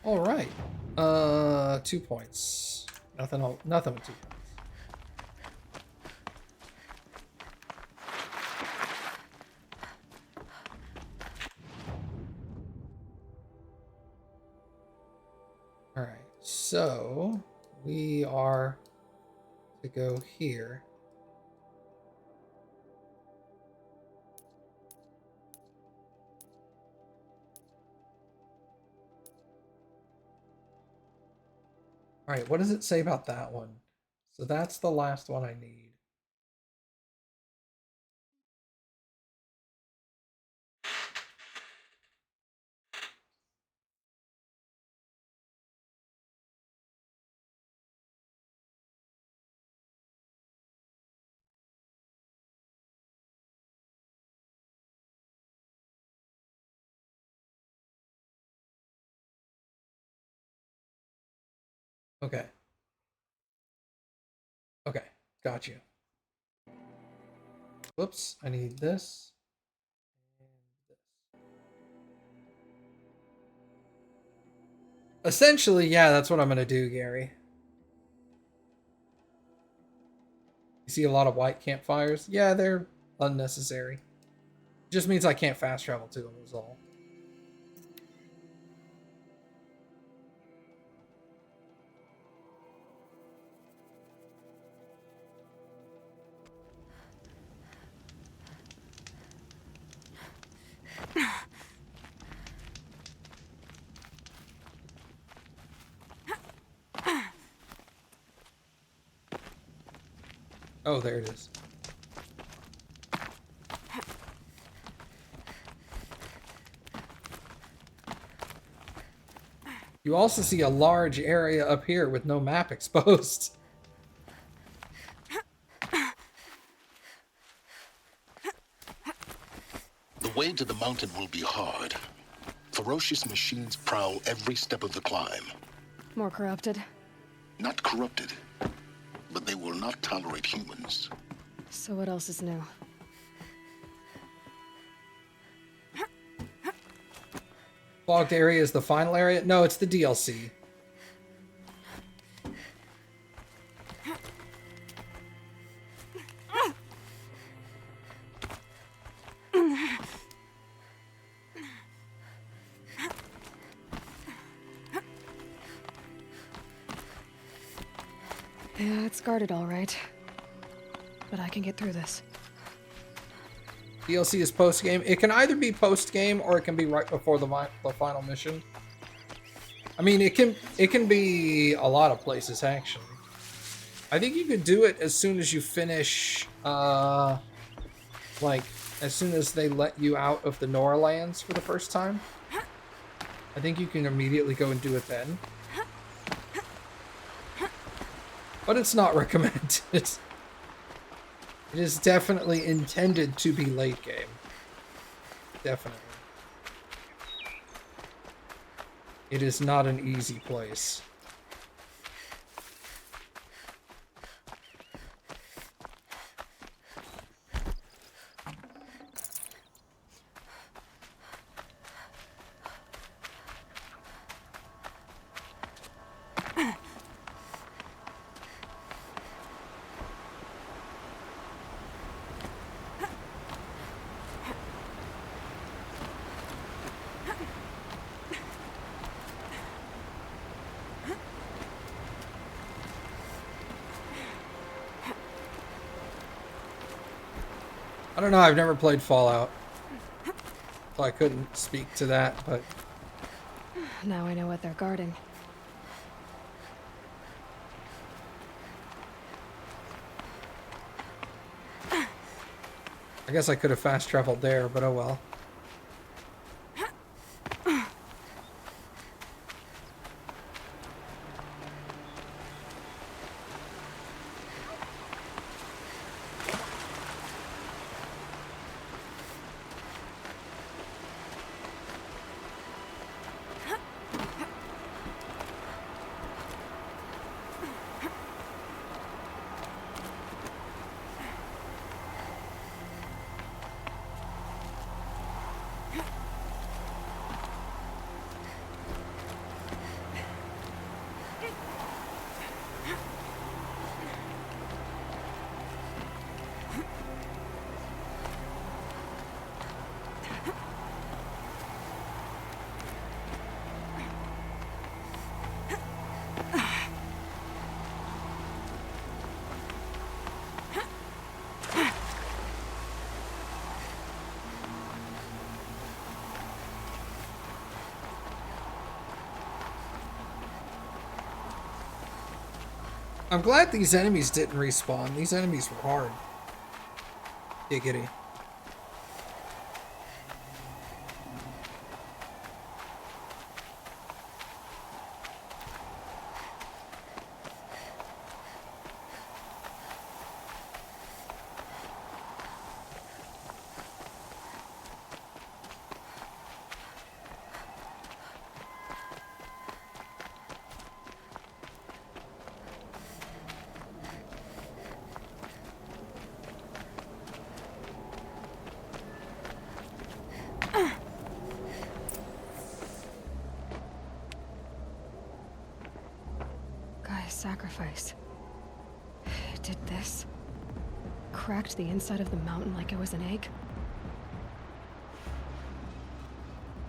All right. 2 points. Nothing with 2 points. All right. So we are to go here. All right, what does it say about that one? So that's the last one I need. Okay. Okay, got you. Whoops, I need this. And this. Essentially, yeah, that's what I'm going to do, Gary. You see a lot of white campfires? Yeah, they're unnecessary. Just means I can't fast travel to them, is all. Oh, there it is. You also see a large area up here with no map exposed. The way to the mountain will be hard. Ferocious machines prowl every step of the climb. More corrupted? Not corrupted, but they will not tolerate humans. So what else is new? Fogged area is the final area? No, it's the DLC. Yeah, it's guarded all right. But I can get through this. DLC is post-game. It can either be post-game or it can be right before the final mission. I mean, it can be a lot of places, actually. I think you could do it as soon as you finish, like, as soon as they let you out of the Nora lands for the first time. I think you can immediately go and do it then. But it's not recommended. It is definitely intended to be late game. Definitely. It is not an easy place. I don't know, I've never played Fallout, so I couldn't speak to that, but... Now I know what they're guarding. I guess I could have fast traveled there, but oh well. I'm glad these enemies didn't respawn. These enemies were hard. Giggity. Sacrifice. It did this. Cracked the inside of the mountain like it was an egg.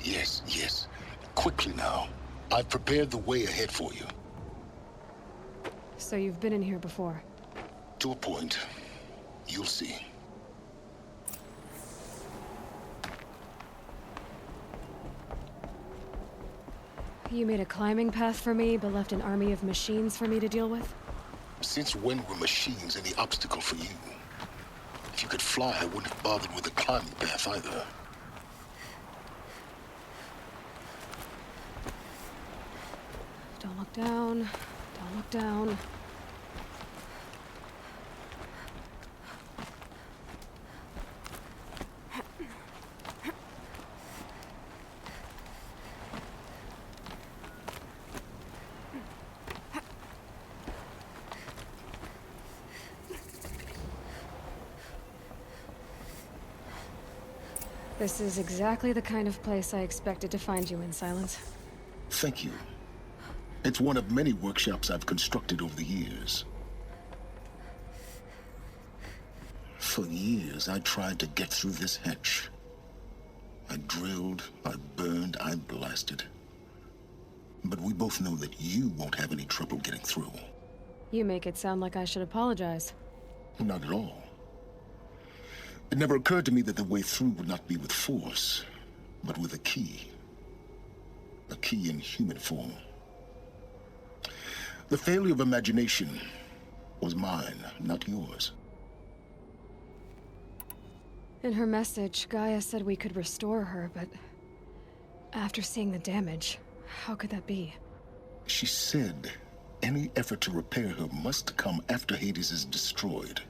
Yes, yes. Quickly now. I've prepared the way ahead for you. So you've been in here before? To a point. You'll see. You made a climbing path for me, but left an army of machines for me to deal with? Since when were machines any obstacle for you? If you could fly, I wouldn't have bothered with the climbing path either. Don't look down. Don't look down. This is exactly the kind of place I expected to find you in, Silence. Thank you. It's one of many workshops I've constructed over the years. For years, I tried to get through this hatch. I drilled, I burned, I blasted. But we both know that you won't have any trouble getting through. You make it sound like I should apologize. Not at all. It never occurred to me that the way through would not be with force, but with a key. A key in human form. The failure of imagination was mine, not yours. In her message, Gaia said we could restore her, but after seeing the damage, how could that be? She said any effort to repair her must come after Hades is destroyed.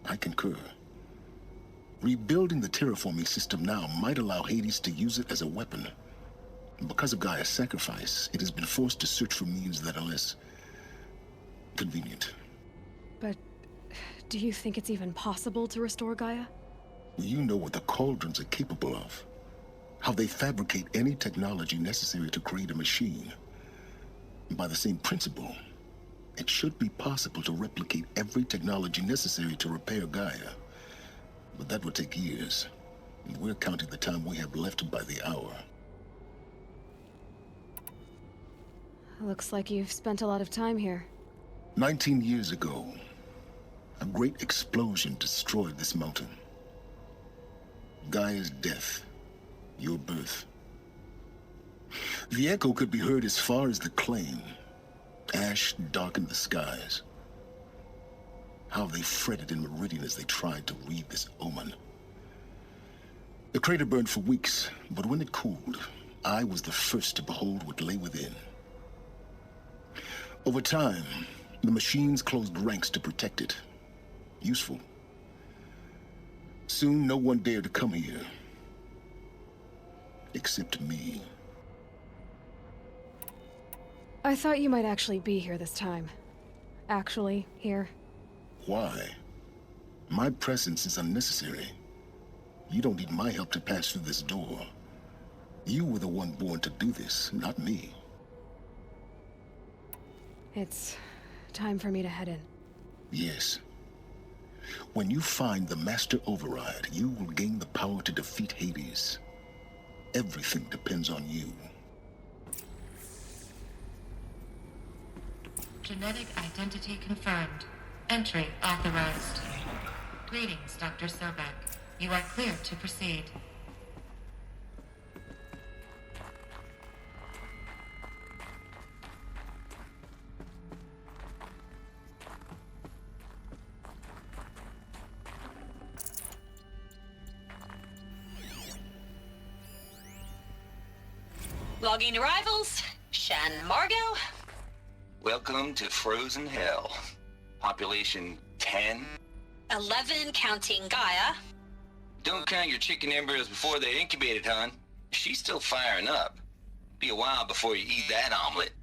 I concur. Rebuilding the terraforming system now might allow Hades to use it as a weapon. Because of Gaia's sacrifice, it has been forced to search for means that are less convenient. But do you think it's even possible to restore Gaia? You know what the Cauldrons are capable of. How they fabricate any technology necessary to create a machine. By the same principle, it should be possible to replicate every technology necessary to repair Gaia. But that would take years. And we're counting the time we have left by the hour. Looks like you've spent a lot of time here. 19 years ago, a great explosion destroyed this mountain. Gaia's death, your birth. The echo could be heard as far as the claim. Ash darkened the skies. How they fretted in Meridian as they tried to read this omen. The crater burned for weeks, but when it cooled, I was the first to behold what lay within. Over time, the machines closed ranks to protect it. Useful. Soon, no one dared to come here. Except me. I thought you might actually be here this time. Actually, here. Why? My presence is unnecessary. You don't need my help to pass through this door. You were the one born to do this, not me. It's time for me to head in. Yes. When you find the Master Override, you will gain the power to defeat Hades. Everything depends on you. Genetic identity confirmed. Entry authorized. Greetings, Dr. Sobek. You are clear to proceed. Logging arrivals. Shan Margot. Welcome to Frozen Hell. Population 10. 11 counting Gaia. Don't count your chicken embryos before they're incubated, hon. She's still firing up. Be a while before you eat that omelet.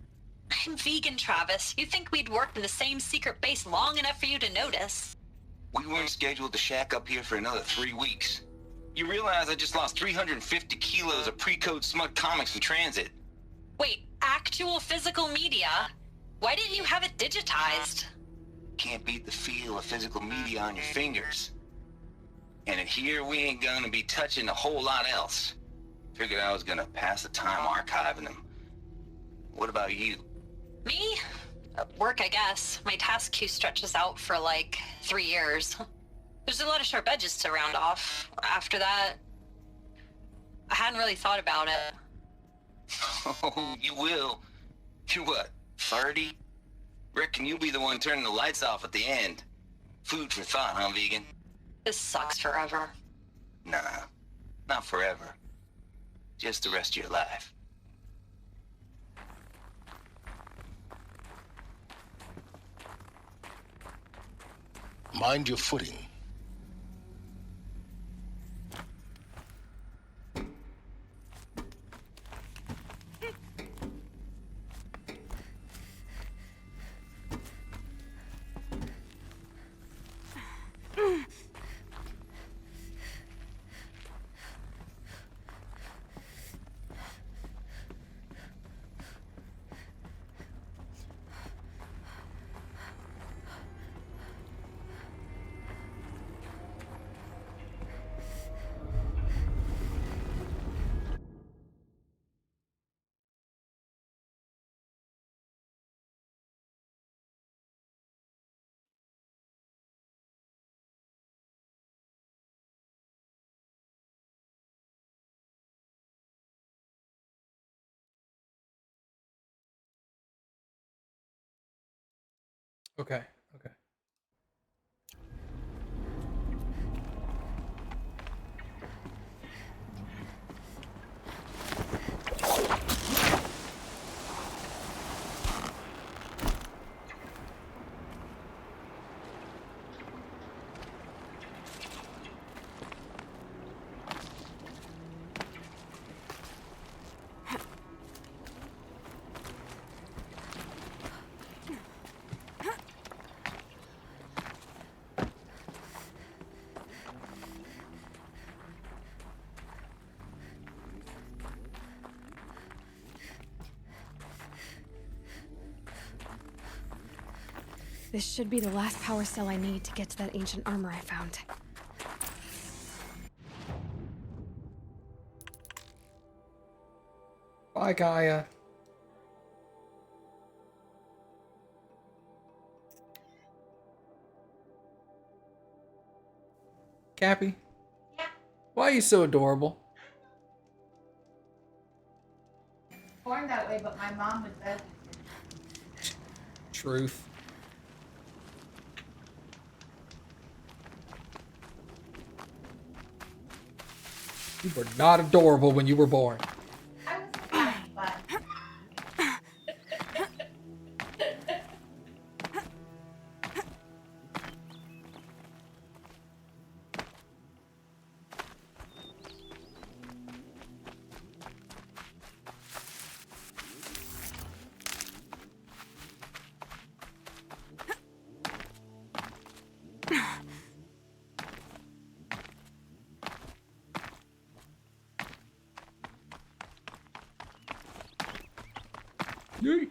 I'm vegan, Travis. You'd think we'd worked in the same secret base long enough for you to notice. We weren't scheduled to shack up here for another 3 weeks. You realize I just lost 350 kilos of pre-code smug comics in transit. Wait, actual physical media? Why didn't you have it digitized? Can't beat the feel of physical media on your fingers. And in here, we ain't gonna be touching a whole lot else. Figured I was gonna pass the time archiving them. What about you? Me? Work, I guess. My task queue stretches out for like 3 years. There's a lot of sharp edges to round off. After that, I hadn't really thought about it. Oh, you will. You're what, 30? Reckon you'll be the one turning the lights off at the end. Food for thought, huh, vegan? This sucks forever. Nah, not forever. Just the rest of your life. Mind your footing. Okay, okay. This should be the last power cell I need to get to that ancient armor I found. Bye, Gaia. Cappy? Yeah. Why are you so adorable? Born that way, but my mom would bet. Truth. You were not adorable when you were born. I was funny, but Yay.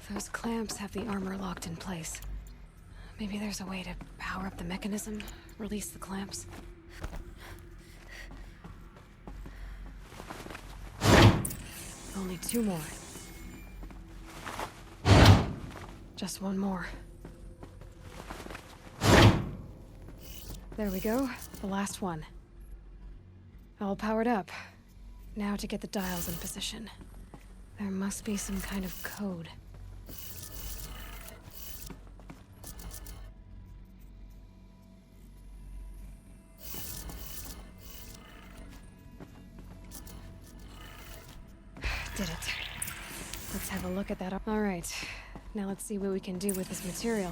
Those clamps have the armor locked in place. Maybe there's a way to power up the mechanism, release the clamps. Only 2 more. Just 1 more. There we go. The last one. All powered up. Now to get the dials in position. There must be some kind of code. Did it. Let's have a look at that. All right. Now let's see what we can do with this material.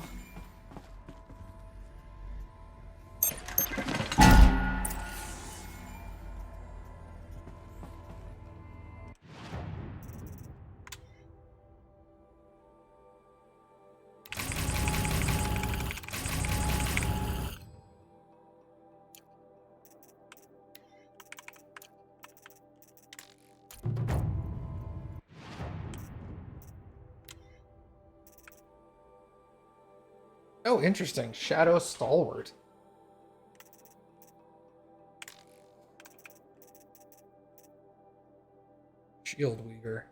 Oh, interesting. Shadow Stalwart. Shield Weaver.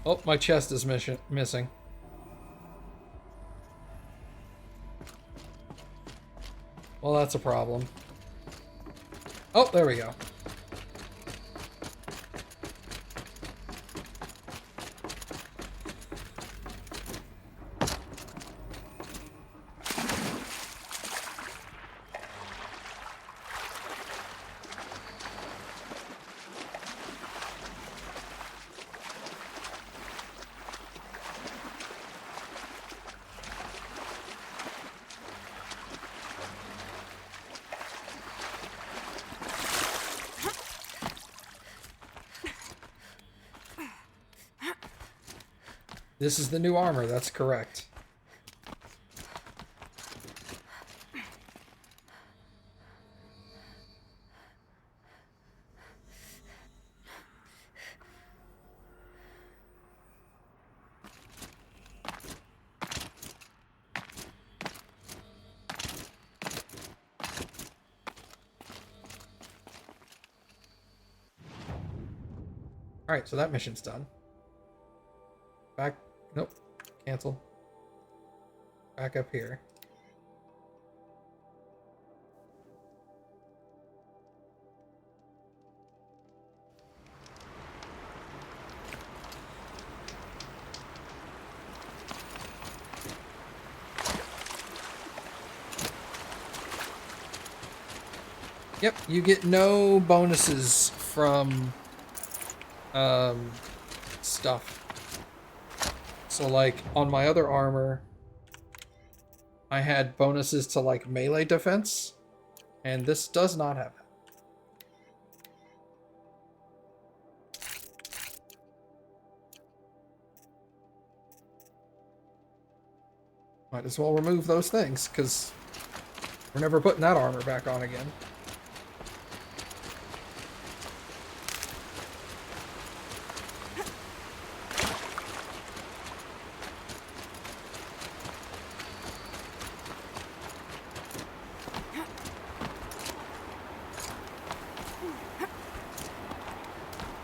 Oh, my chest is missing. Well, that's a problem. Oh, there we go. This is the new armor, that's correct. Alright, so that mission's done. Back. Nope. Cancel. Back up here. Yep, you get no bonuses from stuff. So like on my other armor, I had bonuses to like melee defense, and this does not have it. Might as well remove those things, because we're never putting that armor back on again.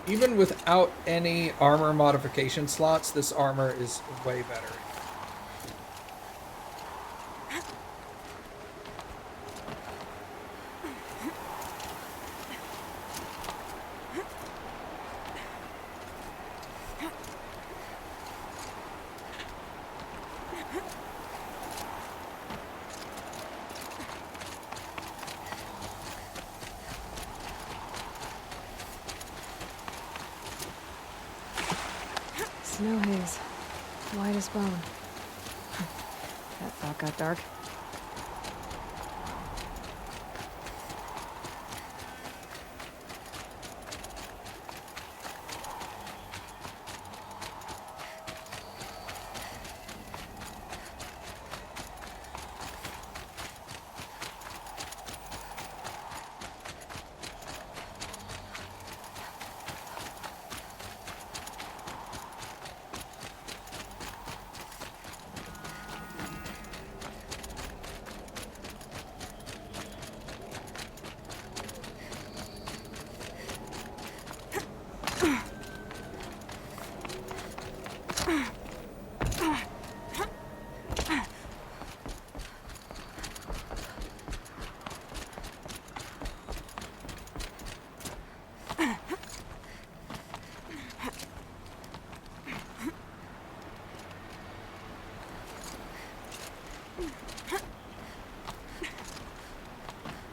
Even without any armor modification slots, this armor is way better. Snow haze. White as bone. That thought got dark.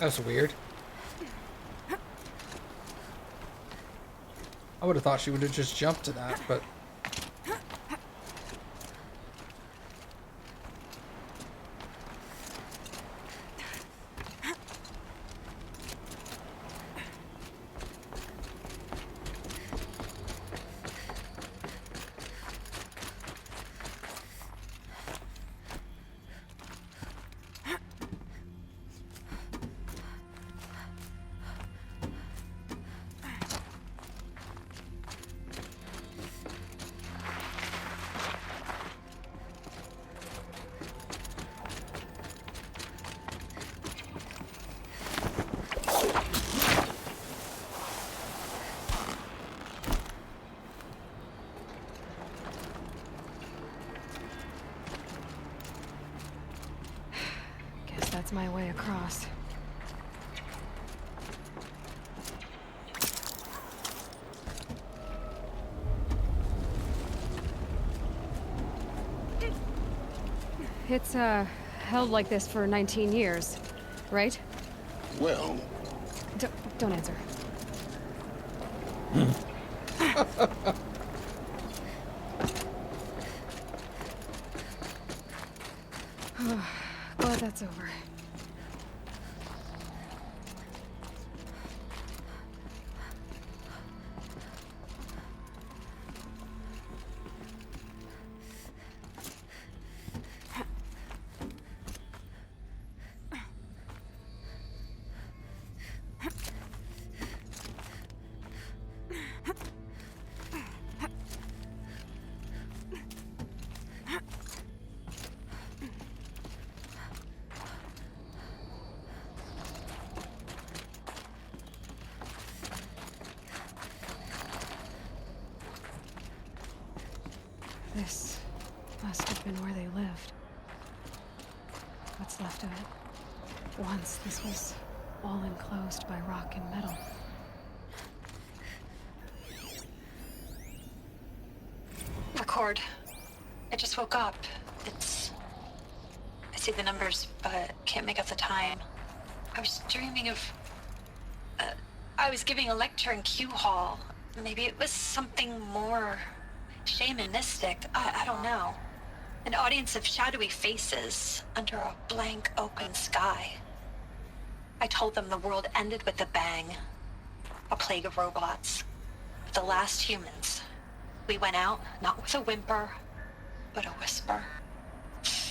That's weird. I would have thought she would have just jumped to that, but... Guess that's my way across. It's, held like this for 19 years, right? Well, Don't answer. Glad that's over. This must have been where they lived. What's left of it? Once this was all enclosed by rock and metal. Record. I just woke up. I see the numbers, but can't make out the time. I was dreaming of... I was giving a lecture in Q Hall. Maybe it was something more shamanistic. I don't know. An audience of shadowy faces under a blank open sky. I told them the world ended with a bang. A plague of robots. The last humans. We went out, not with a whimper, but a whisper.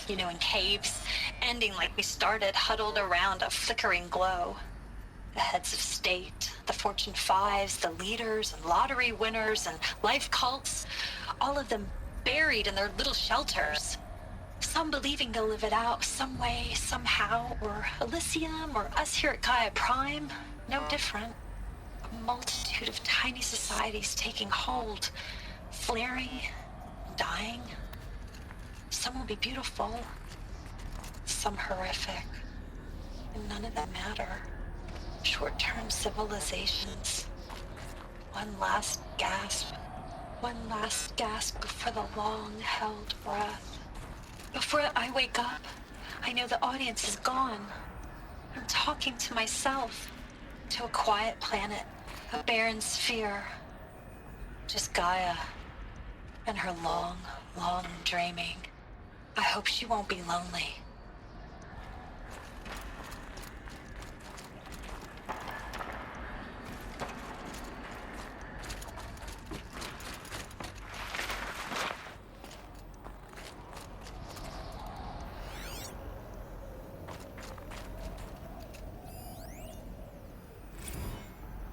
You know, in caves, ending like we started, huddled around a flickering glow. The heads of state, the Fortune 5s, the leaders and lottery winners and life cults, all of them buried in their little shelters. Some believing they'll live it out some way, somehow, or Elysium, or us here at Gaia Prime, no different. A multitude of tiny societies taking hold, flaring, dying. Some will be beautiful, some horrific, and none of them matter. Short-term civilizations. One last gasp before the long-held breath. Before I wake up, I know the audience is gone. I'm talking to myself, to a quiet planet, a barren sphere. Just Gaia and her long, long dreaming. I hope she won't be lonely.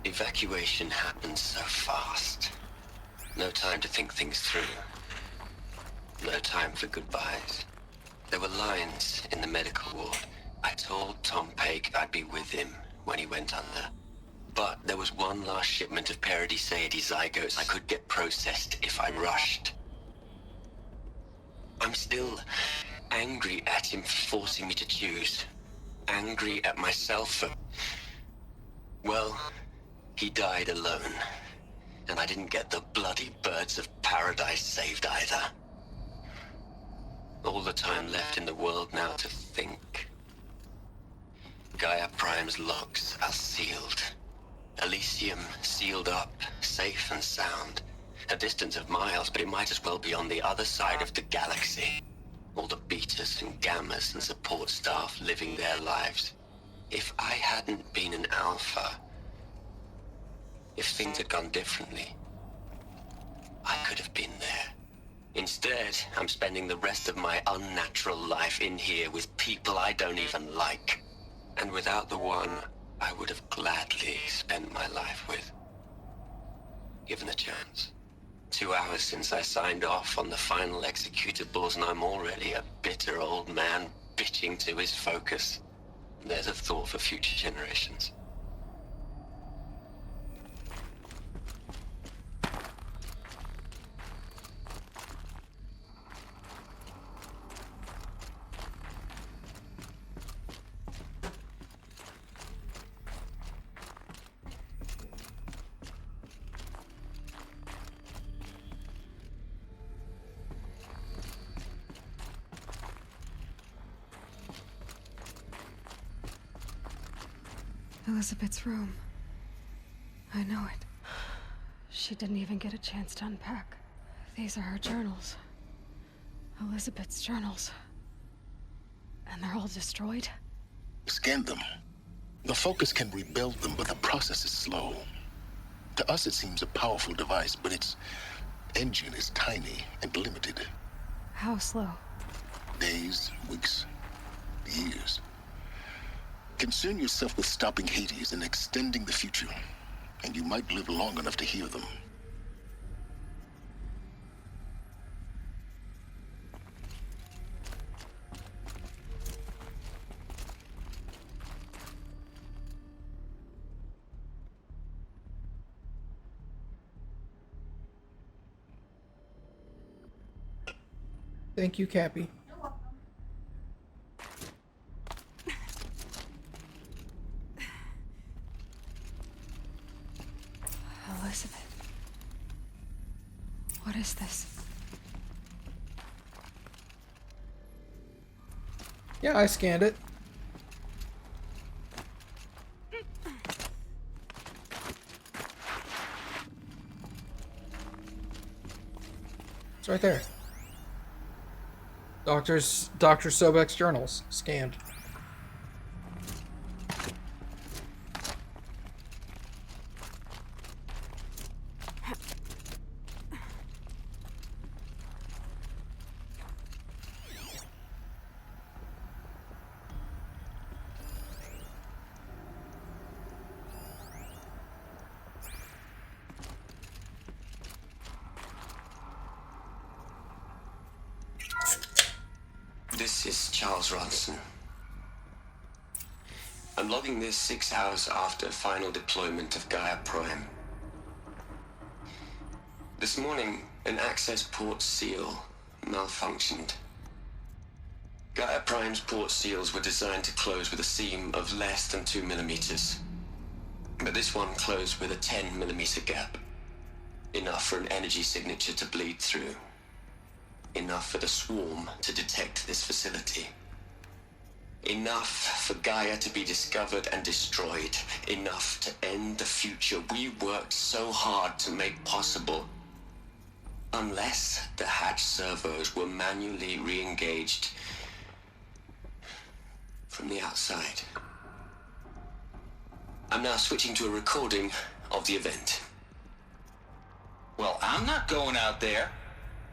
Evacuation happens so fast. No time to think things through. No time for goodbyes. There were lines in the medical ward. I told Tom Pake I'd be with him when he went under. But there was one last shipment of Paradiseidae zygotes I could get processed if I rushed. I'm still angry at him for forcing me to choose. Angry at myself for... Well, he died alone. And I didn't get the bloody birds of paradise saved either. All the time left in the world now to think. Gaia Prime's locks are sealed. Elysium sealed up, safe and sound. A distance of miles, but it might as well be on the other side of the galaxy. All the betas and gammas and support staff living their lives. If I hadn't been an alpha, if things had gone differently, I could have been there. Instead, I'm spending the rest of my unnatural life in here with people I don't even like. And without the one I would have gladly spent my life with. Given the chance. 2 hours since I signed off on the final executables, and I'm already a bitter old man bitching to his focus. There's a thought for future generations. Elizabeth's room. I know it. She didn't even get a chance to unpack. These are her journals. Elizabeth's journals. And they're all destroyed? Scan them. The Focus can rebuild them, but the process is slow. To us, it seems a powerful device, but its engine is tiny and limited. How slow? Days, weeks, years. Concern yourself with stopping Hades and extending the future, and you might live long enough to hear them. Thank you, Cappy. Elizabeth. What is this? Yeah, I scanned it. It's right there. Dr. Sobek's journals, scanned. This is Charles Ronson. I'm logging this 6 hours after final deployment of Gaia Prime. This morning, an access port seal malfunctioned. Gaia Prime's port seals were designed to close with a seam of less than 2 millimeters. But this one closed with a 10 millimeter gap. Enough for an energy signature to bleed through. Enough for the swarm to detect this facility. Enough for Gaia to be discovered and destroyed. Enough to end the future we worked so hard to make possible. Unless the hatch servos were manually re-engaged from the outside. I'm now switching to a recording of the event. Well, I'm not going out there.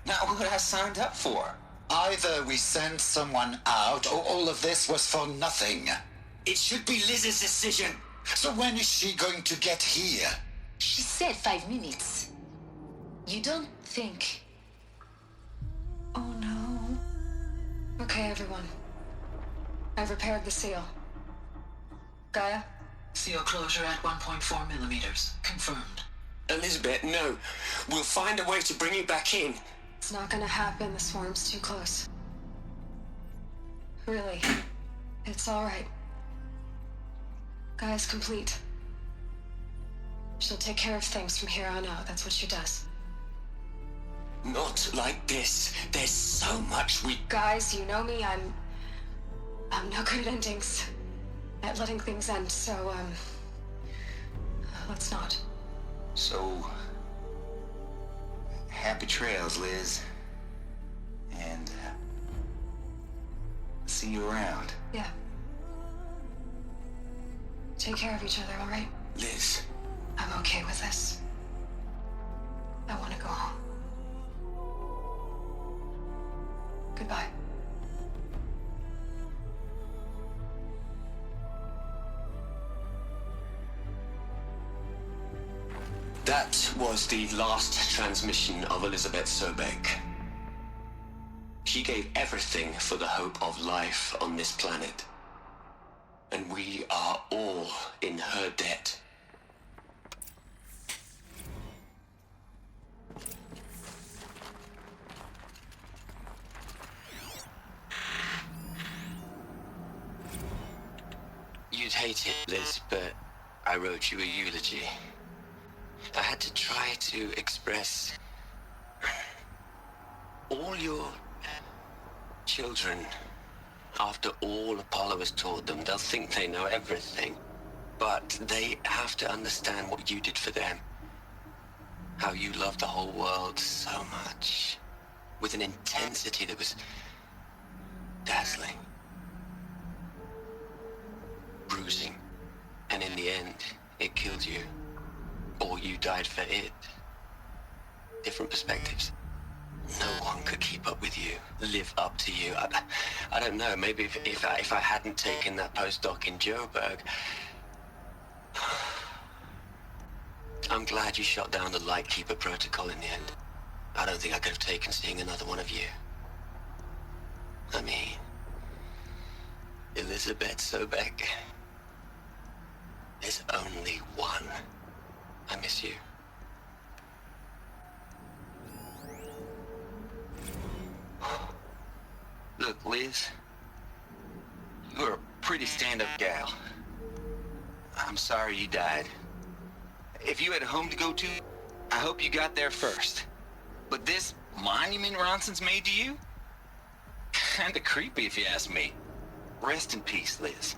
Not what I signed up for. Either we sent someone out, or all of this was for nothing. It should be Liz's decision. So when is she going to get here? She said 5 minutes. You don't think... Oh no. Okay, everyone. I've repaired the seal. Gaia? Seal closure at 1.4 millimeters. Confirmed. Elizabeth, no. We'll find a way to bring you back in. It's not gonna happen. The swarm's too close. Really. It's alright. Gaia's complete. She'll take care of things from here on out. That's what she does. Not like this. There's so much we... Guys, you know me. I'm no good at endings. at letting things end, so, let's not. So, happy trails, Liz. And see you around. Yeah. Take care of each other, all right? Liz. I'm okay with this. I want to go home. Goodbye. That was the last transmission of Elizabeth Sobek. She gave everything for the hope of life on this planet. And we are all in her debt. You'd hate it, Liz, but I wrote you a eulogy. I had to try to express all your children. After all Apollo has taught them, they'll think they know everything. But they have to understand what you did for them. How you loved the whole world so much. With an intensity that was dazzling. Bruising. And in the end, it killed you. Or you died for it. Different perspectives. No one could keep up with you, live up to you. I don't know, maybe if I hadn't taken that postdoc in Joburg. I'm glad you shot down the Lightkeeper protocol in the end. I don't think I could have taken seeing another one of you. I mean, Elizabeth Sobek. There's only one. I miss you. Look, Liz. You're a pretty stand-up gal. I'm sorry you died. If you had a home to go to, I hope you got there first. But this monument Ronson's made to you? Kinda creepy if you ask me. Rest in peace, Liz.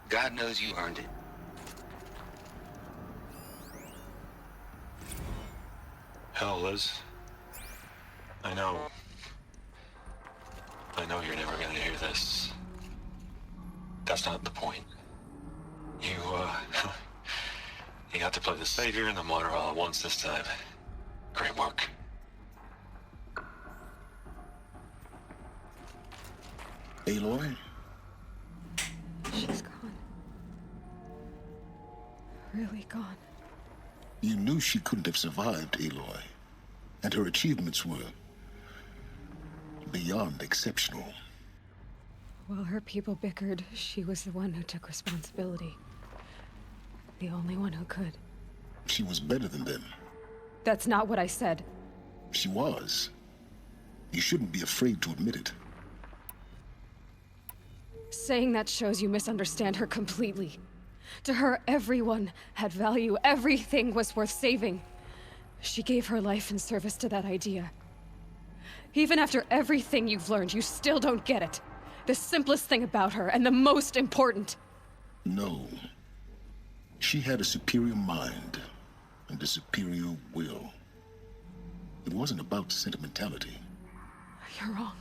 God knows you earned it. Hell, Liz. I know you're never gonna hear this. That's not the point. You, you got to play the savior and the martyr all at once this time. Great work. Aloy? She's gone. Really gone. You knew she couldn't have survived, Aloy. And her achievements were beyond exceptional. While her people bickered, she was the one who took responsibility. The only one who could. She was better than them. That's not what I said. She was. You shouldn't be afraid to admit it. Saying that shows you misunderstand her completely. To her, everyone had value. Everything was worth saving. She gave her life in service to that idea. Even after everything you've learned, you still don't get it. The simplest thing about her, and the most important. No. She had a superior mind and a superior will. It wasn't about sentimentality. You're wrong.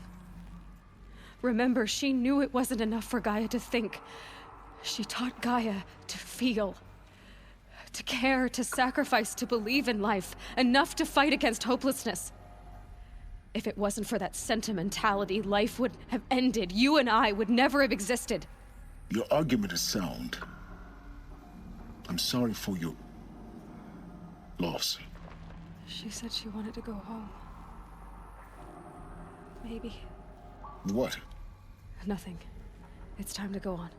Remember, she knew it wasn't enough for Gaia to think. She taught Gaia to feel. To care, to sacrifice, to believe in life. Enough to fight against hopelessness. If it wasn't for that sentimentality, life would have ended. You and I would never have existed. Your argument is sound. I'm sorry for your loss. She said she wanted to go home. Maybe. What? Nothing. It's time to go on.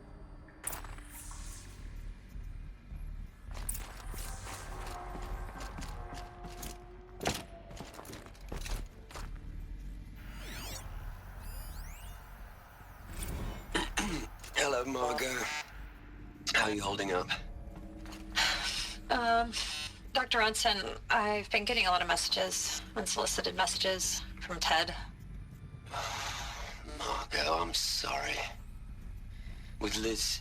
Hello, Margot. How are you holding up? Dr. Ronson, I've been getting a lot of messages, unsolicited messages from Ted. Margot, I'm sorry. With Liz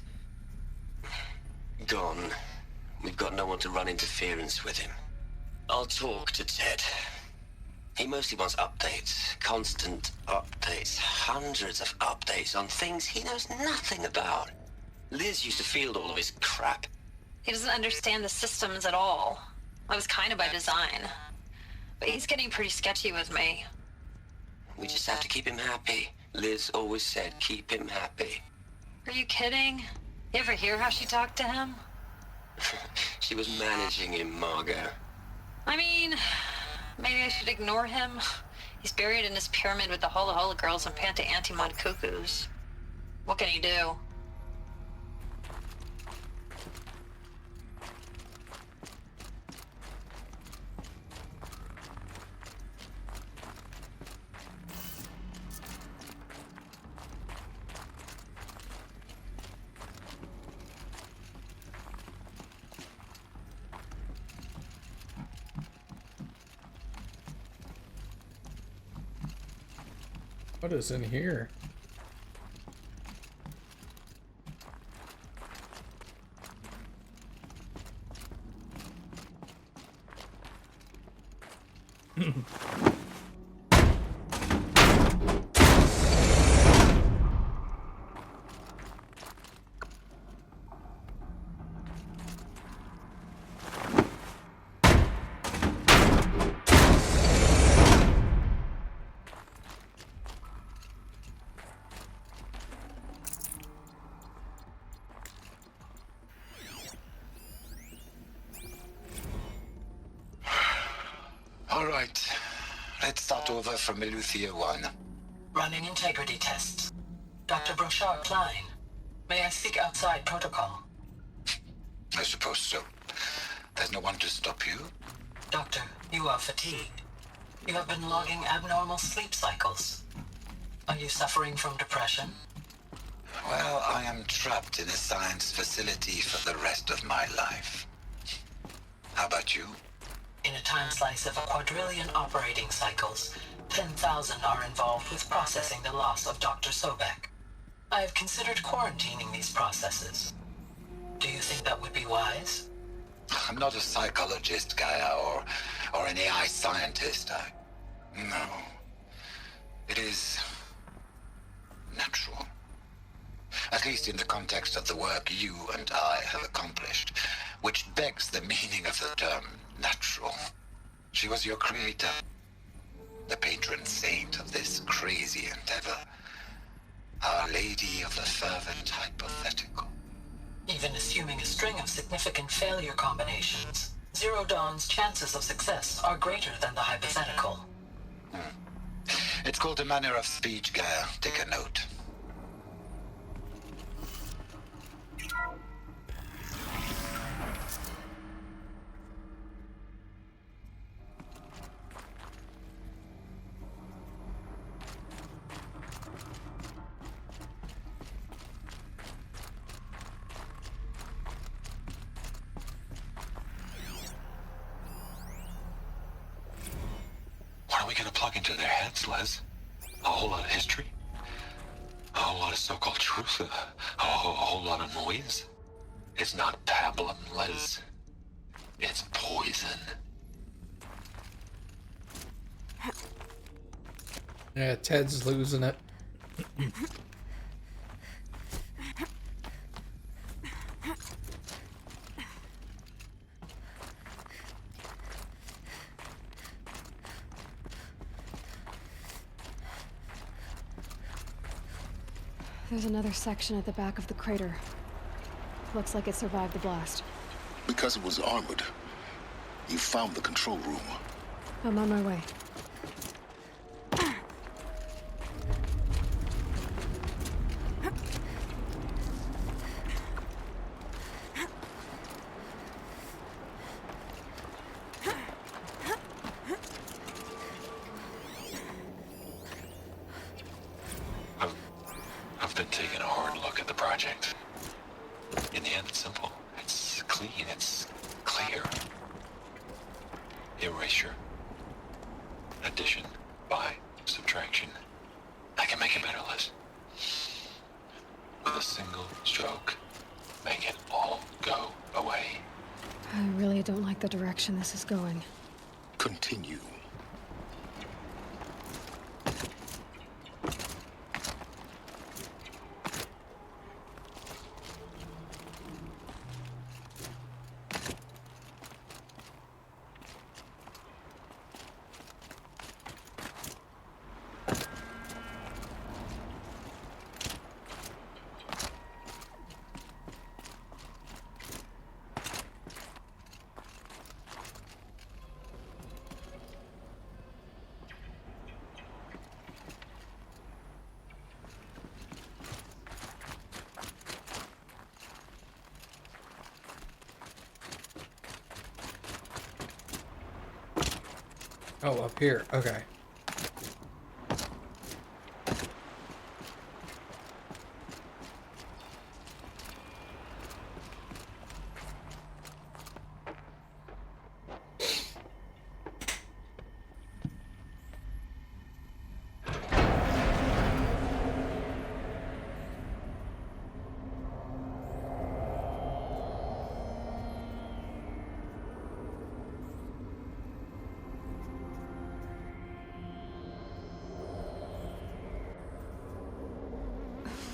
gone, we've got no one to run interference with him. I'll talk to Ted. He mostly wants updates, constant updates, hundreds of updates on things he knows nothing about. Liz used to field all of his crap. He doesn't understand the systems at all. That was kind of by design. But he's getting pretty sketchy with me. We just have to keep him happy. Liz always said, keep him happy. Are you kidding? You ever hear how she talked to him? She was managing him, Margot. I mean, maybe I should ignore him. He's buried in his pyramid with the Hola Hola girls and Panta Antimod cuckoos. What can he do? What is in here? All right. Let's start over from Eleuthia 1. Running integrity tests. Dr. Brochard Klein, may I speak outside protocol? I suppose so. There's no one to stop you. Doctor, you are fatigued. You have been logging abnormal sleep cycles. Are you suffering from depression? Well, I am trapped in a science facility for the rest of my life. How about you? In a time slice of 1,000,000,000 operating cycles, 10,000 are involved with processing the loss of Dr. Sobek. I have considered quarantining these processes. Do you think that would be wise? I'm not a psychologist, Gaia, or an AI scientist. No. It is natural. At least in the context of the work you and I have accomplished, which begs the meaning of the term natural. She was your creator, the patron saint of this crazy endeavor, Our Lady of the Fervent Hypothetical. Even assuming a string of significant failure combinations, Zero Dawn's chances of success are greater than the hypothetical. It's called a manner of speech, Gaia. Take a note. What are we gonna plug into their heads, Les? A whole lot of history? A whole lot of so-called truth? A whole lot of noise? It's not pablum, Les. It's poison. Yeah, Ted's losing it. There's another section at the back of the crater. Looks like it survived the blast. Because it was armored, you found the control room. I'm on my way. I've been taking a hard look at the project. In the end, it's simple. It's clean. It's clear. Erasure. Addition. By. Subtraction. I can make it better, Liz. With a single stroke. I really don't like the direction this is going. Continue. Oh, up here. Okay.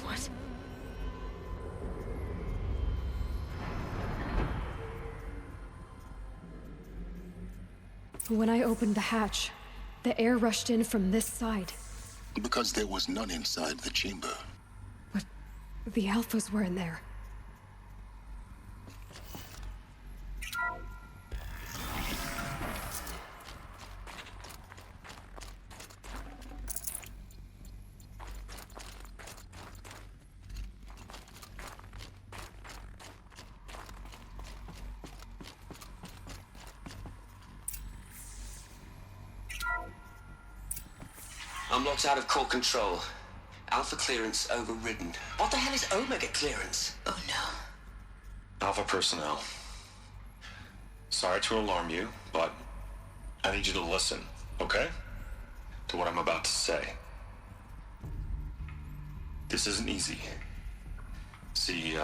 What? When I opened the hatch, the air rushed in from this side. Because there was none inside the chamber. But the Alphas were in there. I'm locked out of core control. Alpha clearance overridden. What the hell is Omega clearance? Oh no. Alpha personnel. Sorry to alarm you, but I need you to listen, okay? To what I'm about to say. This isn't easy. See,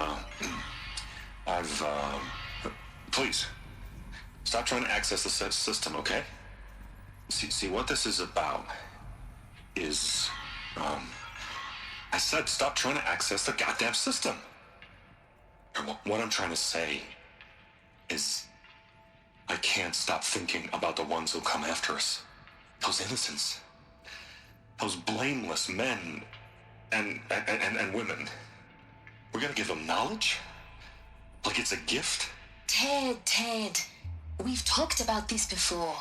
please, stop trying to access the system, okay? See, what this is about is, I said stop trying to access the goddamn system. And what I'm trying to say is I can't stop thinking about the ones who come after us. Those innocents. Those blameless men and women. We're gonna give them knowledge? Like it's a gift? Ted. We've talked about this before.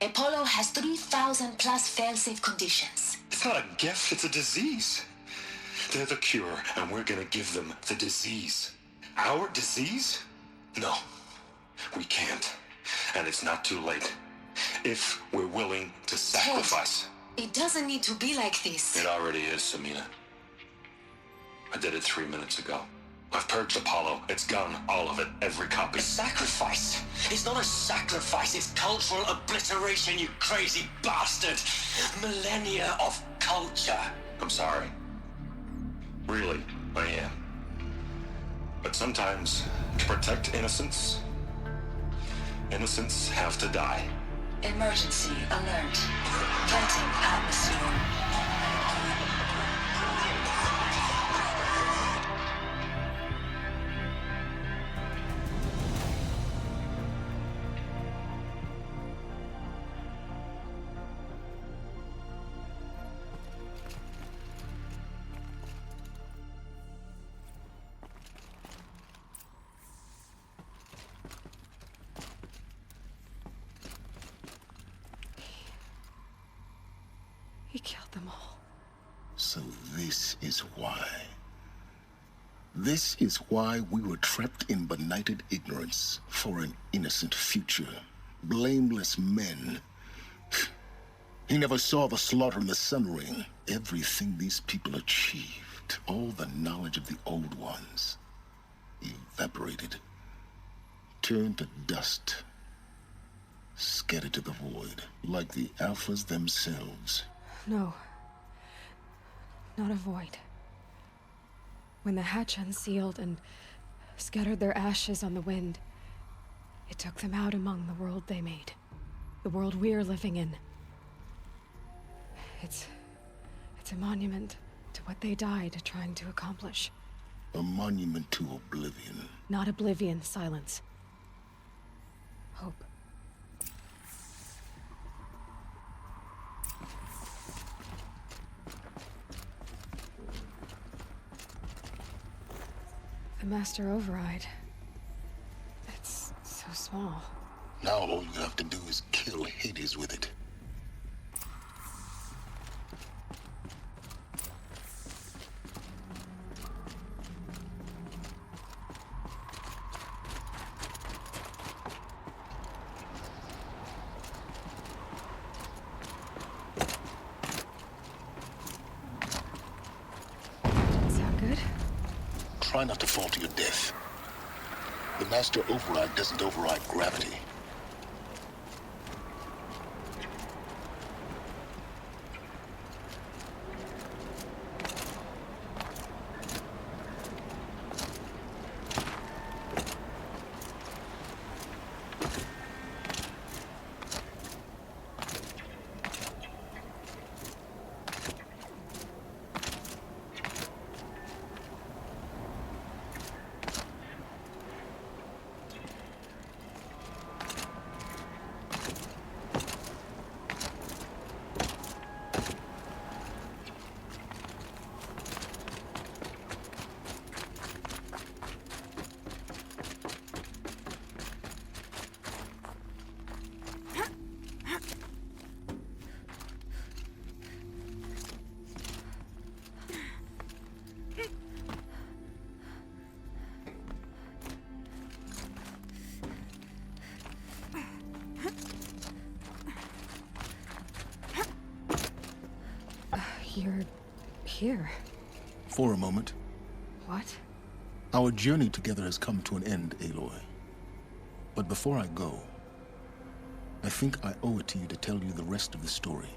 Apollo has 3,000 plus fail-safe conditions. It's not a gift, it's a disease. They're the cure, and we're gonna give them the disease. Our disease? No, we can't. And it's not too late. If we're willing to sacrifice. Ted, it doesn't need to be like this. It already is, Samina. I did it 3 minutes ago. I've purged Apollo. It's gone, all of it, every copy. A sacrifice? It's not a sacrifice, it's cultural obliteration, you crazy bastard! Millennia of culture! I'm sorry. Really, I am. But sometimes, to protect innocence, innocents have to die. Emergency alert. Venting atmosphere. He killed them all. So this is why. This is why we were trapped in benighted ignorance for an innocent future. Blameless men. He never saw the slaughter in the Sun Ring. Everything these people achieved, all the knowledge of the old ones, evaporated, turned to dust, scattered to the void, like the Alphas themselves. No. Not a void. When the hatch unsealed and scattered their ashes on the wind, It took them out among the world they made. The world we're living in. It's a monument to what they died trying to accomplish. A monument to oblivion. Not oblivion, silence. Hope. The Master Override. It's so small. Now all you have to do is kill Hades with it. Sound good? Try not to fall to your death. The Master Override doesn't override gravity. You're here. For a moment. What? Our journey together has come to an end, Aloy. But before I go, I think I owe it to you to tell you the rest of the story.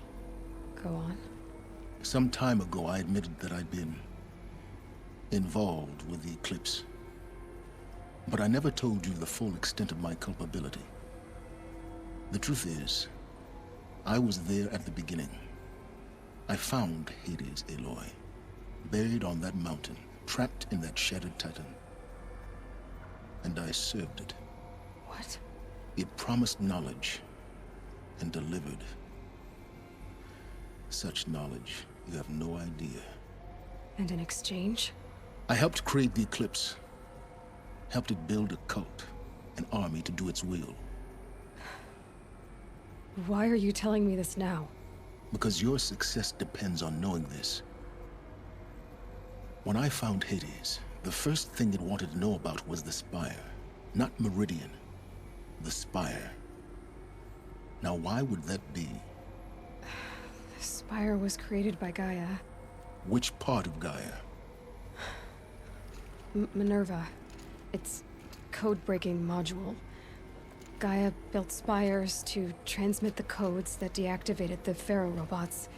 Go on. Some time ago, I admitted that I'd been involved with the eclipse. But I never told you the full extent of my culpability. The truth is, I was there at the beginning. I found Hades, Aloy, buried on that mountain, trapped in that shattered titan. And I served it. What? It promised knowledge and delivered. Such knowledge, you have no idea. And in exchange? I helped create the eclipse. Helped it build a cult, an army to do its will. Why are you telling me this now? Because your success depends on knowing this. When I found Hades, the first thing it wanted to know about was the Spire. Not Meridian. The Spire. Now why would that be? The Spire was created by Gaia. Which part of Gaia? Minerva. Its code-breaking module. Gaia built spires to transmit the codes that deactivated the Pharaoh robots,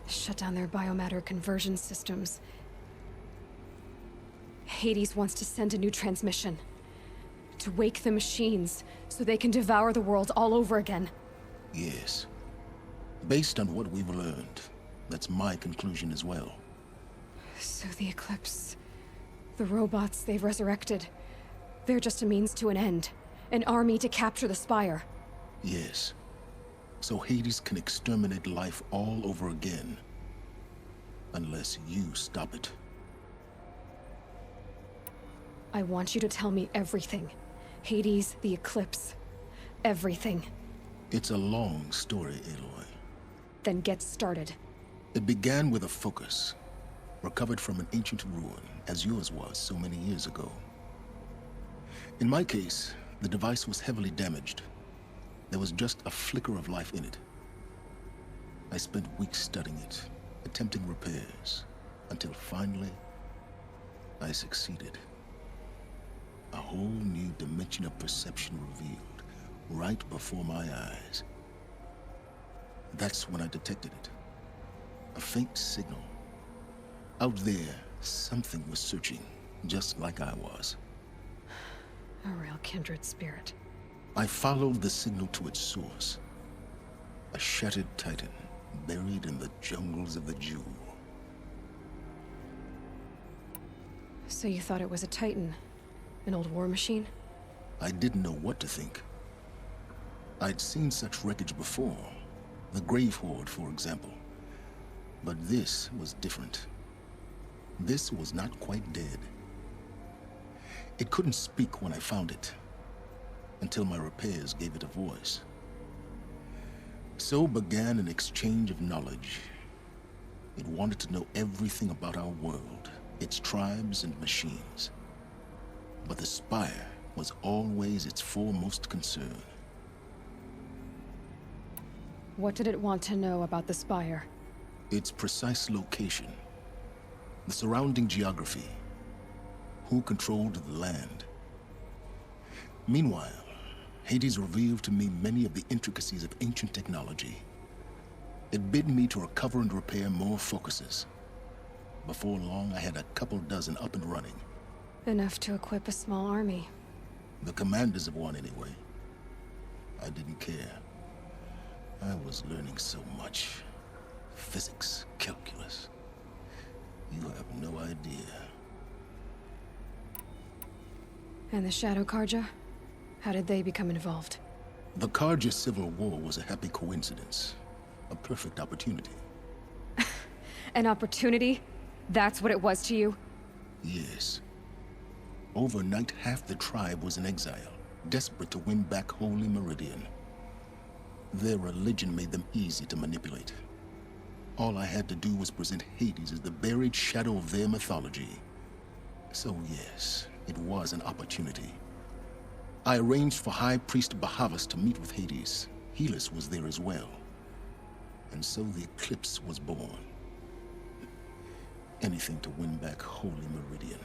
shut down their biomatter conversion systems. Hades wants to send a new transmission. To wake the machines, so they can devour the world all over again. Yes. Based on what we've learned, that's my conclusion as well. So the Eclipse, the robots they've resurrected, they're just a means to an end. An army to capture the Spire. Yes. So Hades can exterminate life all over again. Unless you stop it. I want you to tell me everything. Hades, the Eclipse. Everything. It's a long story, Aloy. Then get started. It began with a focus. Recovered from an ancient ruin, as yours was so many years ago. In my case, the device was heavily damaged. There was just a flicker of life in it. I spent weeks studying it, attempting repairs, until finally, I succeeded. A whole new dimension of perception revealed, right before my eyes. That's when I detected it. A faint signal. Out there, something was searching, just like I was. A real kindred spirit. I followed the signal to its source. A shattered titan buried in the jungles of the Jewel. So you thought it was a Titan? An old war machine? I didn't know what to think. I'd seen such wreckage before. The Grave Horde, for example. But this was different. This was not quite dead. It couldn't speak when I found it, until my repairs gave it a voice. So began an exchange of knowledge. It wanted to know everything about our world, its tribes and machines. But the Spire was always its foremost concern. What did it want to know about the Spire? Its precise location, the surrounding geography, who controlled the land. Meanwhile, Hades revealed to me many of the intricacies of ancient technology. It bid me to recover and repair more focuses. Before long, I had a couple dozen up and running. Enough to equip a small army. The commanders of one, anyway. I didn't care. I was learning so much. Physics, calculus. You have no idea. And the Shadow Karja? How did they become involved? The Karja Civil War was a happy coincidence. A perfect opportunity. An opportunity? That's what it was to you? Yes. Overnight, half the tribe was in exile, desperate to win back Holy Meridian. Their religion made them easy to manipulate. All I had to do was present Hades as the buried shadow of their mythology. So yes, it was an opportunity. I arranged for High Priest Bahavas to meet with Hades. Helis was there as well. And so the eclipse was born. Anything to win back Holy Meridian.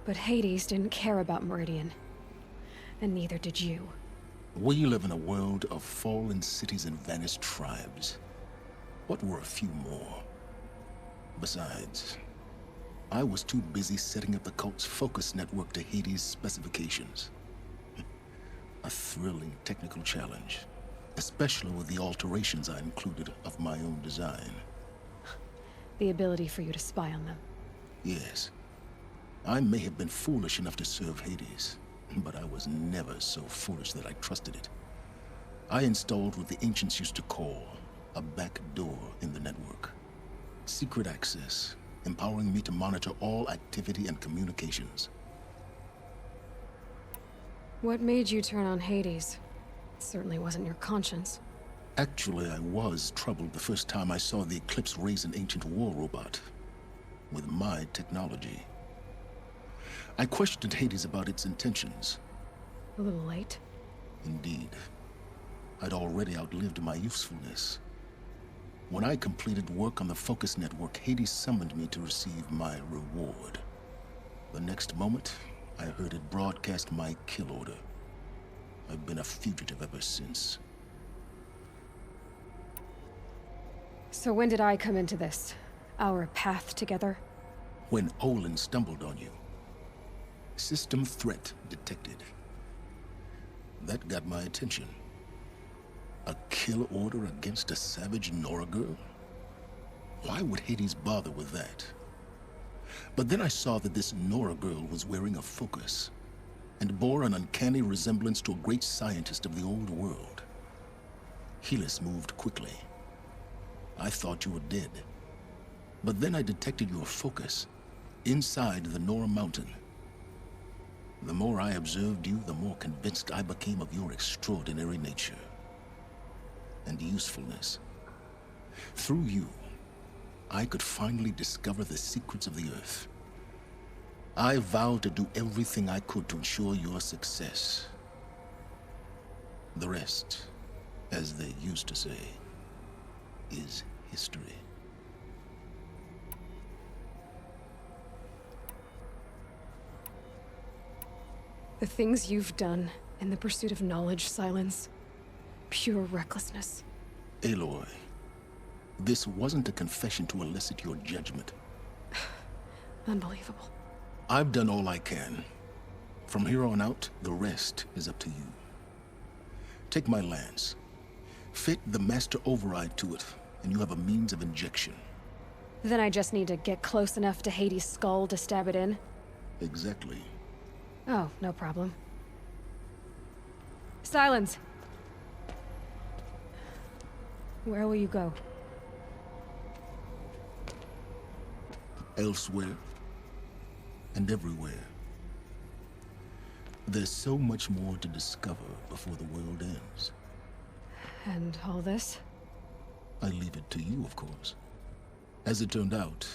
But Hades didn't care about Meridian. And neither did you. We live in a world of fallen cities and vanished tribes. What were a few more? Besides, I was too busy setting up the cult's focus network to Hades' specifications. A thrilling technical challenge, especially with the alterations I included of my own design. The ability for you to spy on them. Yes. I may have been foolish enough to serve Hades, but I was never so foolish that I trusted it. I installed what the ancients used to call a back door in the network. Secret access, empowering me to monitor all activity and communications. What made you turn on Hades? It certainly wasn't your conscience. Actually, I was troubled the first time I saw the Eclipse raise an ancient war robot. With my technology. I questioned Hades about its intentions. A little late? Indeed. I'd already outlived my usefulness. When I completed work on the Focus Network, Hades summoned me to receive my reward. The next moment, I heard it broadcast my kill order. I've been a fugitive ever since. So when did I come into this? Our path together? When Olin stumbled on you. System threat detected. That got my attention. A kill order against a savage Nora girl? Why would Hades bother with that? But then I saw that this Nora girl was wearing a focus, and bore an uncanny resemblance to a great scientist of the old world. Helis moved quickly. I thought you were dead. But then I detected your focus, inside the Nora mountain. The more I observed you, the more convinced I became of your extraordinary nature and usefulness. Through you, I could finally discover the secrets of the Earth. I vowed to do everything I could to ensure your success. The rest, as they used to say, is history. The things you've done in the pursuit of knowledge, Silence. Pure recklessness. Aloy, this wasn't a confession to elicit your judgment. Unbelievable. I've done all I can. From here on out, the rest is up to you. Take my lance. Fit the master override to it, and you have a means of injection. Then I just need to get close enough to Hades' skull to stab it in? Exactly. Oh, no problem. Silence! Where will you go? Elsewhere. And everywhere. There's so much more to discover before the world ends. And all this? I leave it to you, of course. As it turned out,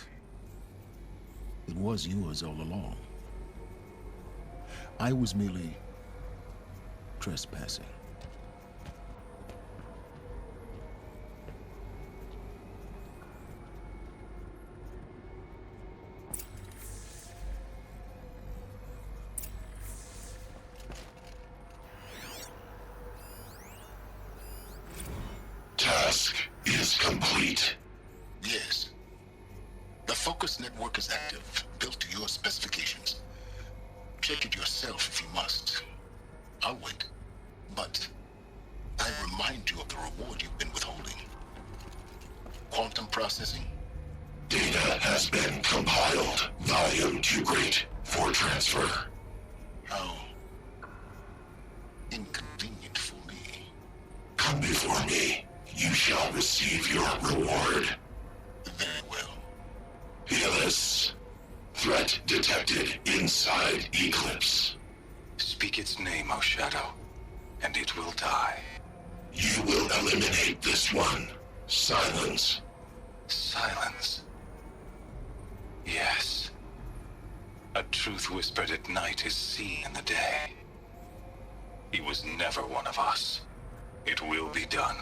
it was yours all along. I was merely trespassing. Task is complete. Yes. The focus network is active, built to your specifications. Check it yourself if you must. I'll wait. But I remind you of the reward you've been withholding. Quantum processing? Data has been compiled. Volume too great for transfer. How inconvenient for me. Come before me. You shall receive your reward. Very well. Helis. Threat detected inside Eclipse. Speak its name, O Shadow, and it will die. You will eliminate this one. Silence. Silence. Yes. A truth whispered at night is seen in the day. He was never one of us. It will be done.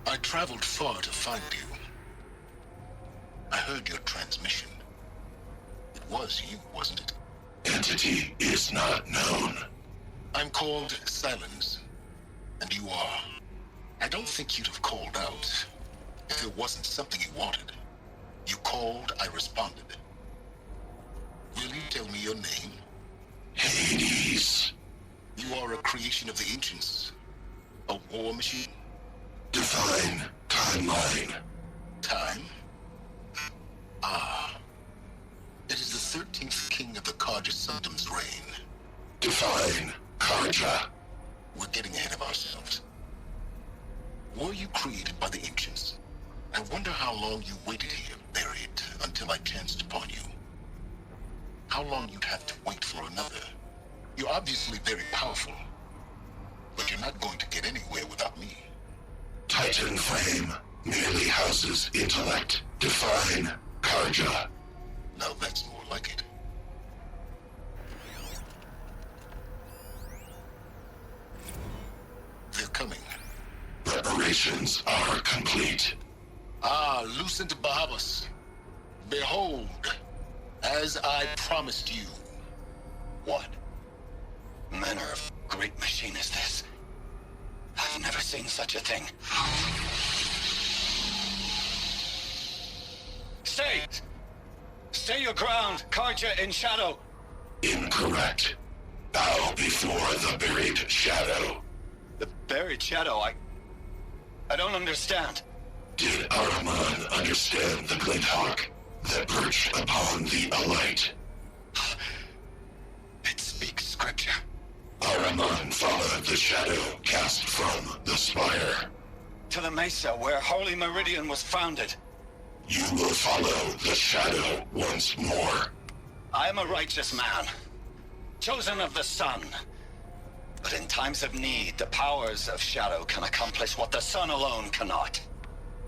I traveled far to find you. I heard your transmission. It was you, wasn't it? Entity is not known. I'm called Silence, and you are. I don't think you'd have called out if it wasn't something you wanted. You called, I responded. Will you tell me your name? Hades. You are a creation of the ancients. A war machine? Define timeline. Time? Ah. It is the 13th king of the Karja Sundom's reign. Define Karja. We're getting ahead of ourselves. Were you created by the ancients? I wonder how long you waited here, buried, until I chanced upon you. How long you'd have to wait for another. You're obviously very powerful, but you're not going to get anywhere without me. Titan Flame merely houses intellect. Define Karja. Now that's more like it. They're coming. Preparations are complete. Ah, Lucent Bahabas. Behold, as I promised you. What manner of great machine is this? I've never seen such a thing. Stay! Stay your ground, Karja in shadow! Incorrect. Bow before the buried shadow. The buried shadow, I don't understand. Did Araman understand the Glinthawk that perched upon the alight? It speaks scripture. Araman followed the shadow cast from the spire. To the mesa where Holy Meridian was founded. You will follow the shadow once more. I am a righteous man, chosen of the sun. But in times of need, the powers of shadow can accomplish what the sun alone cannot.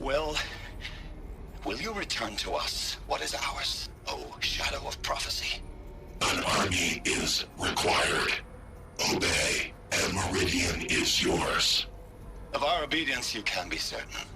Will you return to us what is ours, O Shadow of Prophecy? An army is required. Obey, and Meridian is yours. Of our obedience you can be certain.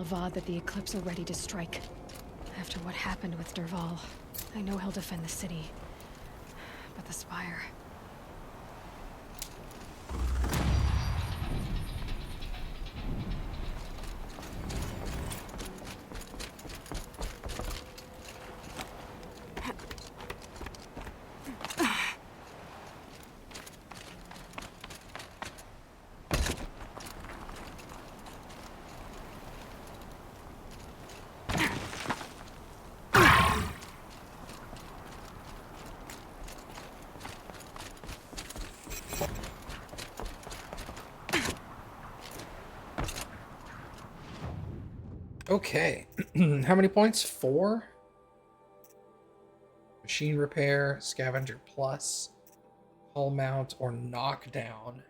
Avad that the Eclipse are ready to strike. After what happened with Derval, I know he'll defend the city. But the Spire... Okay. How many points? 4? Machine repair, scavenger plus, hull mount, or knockdown.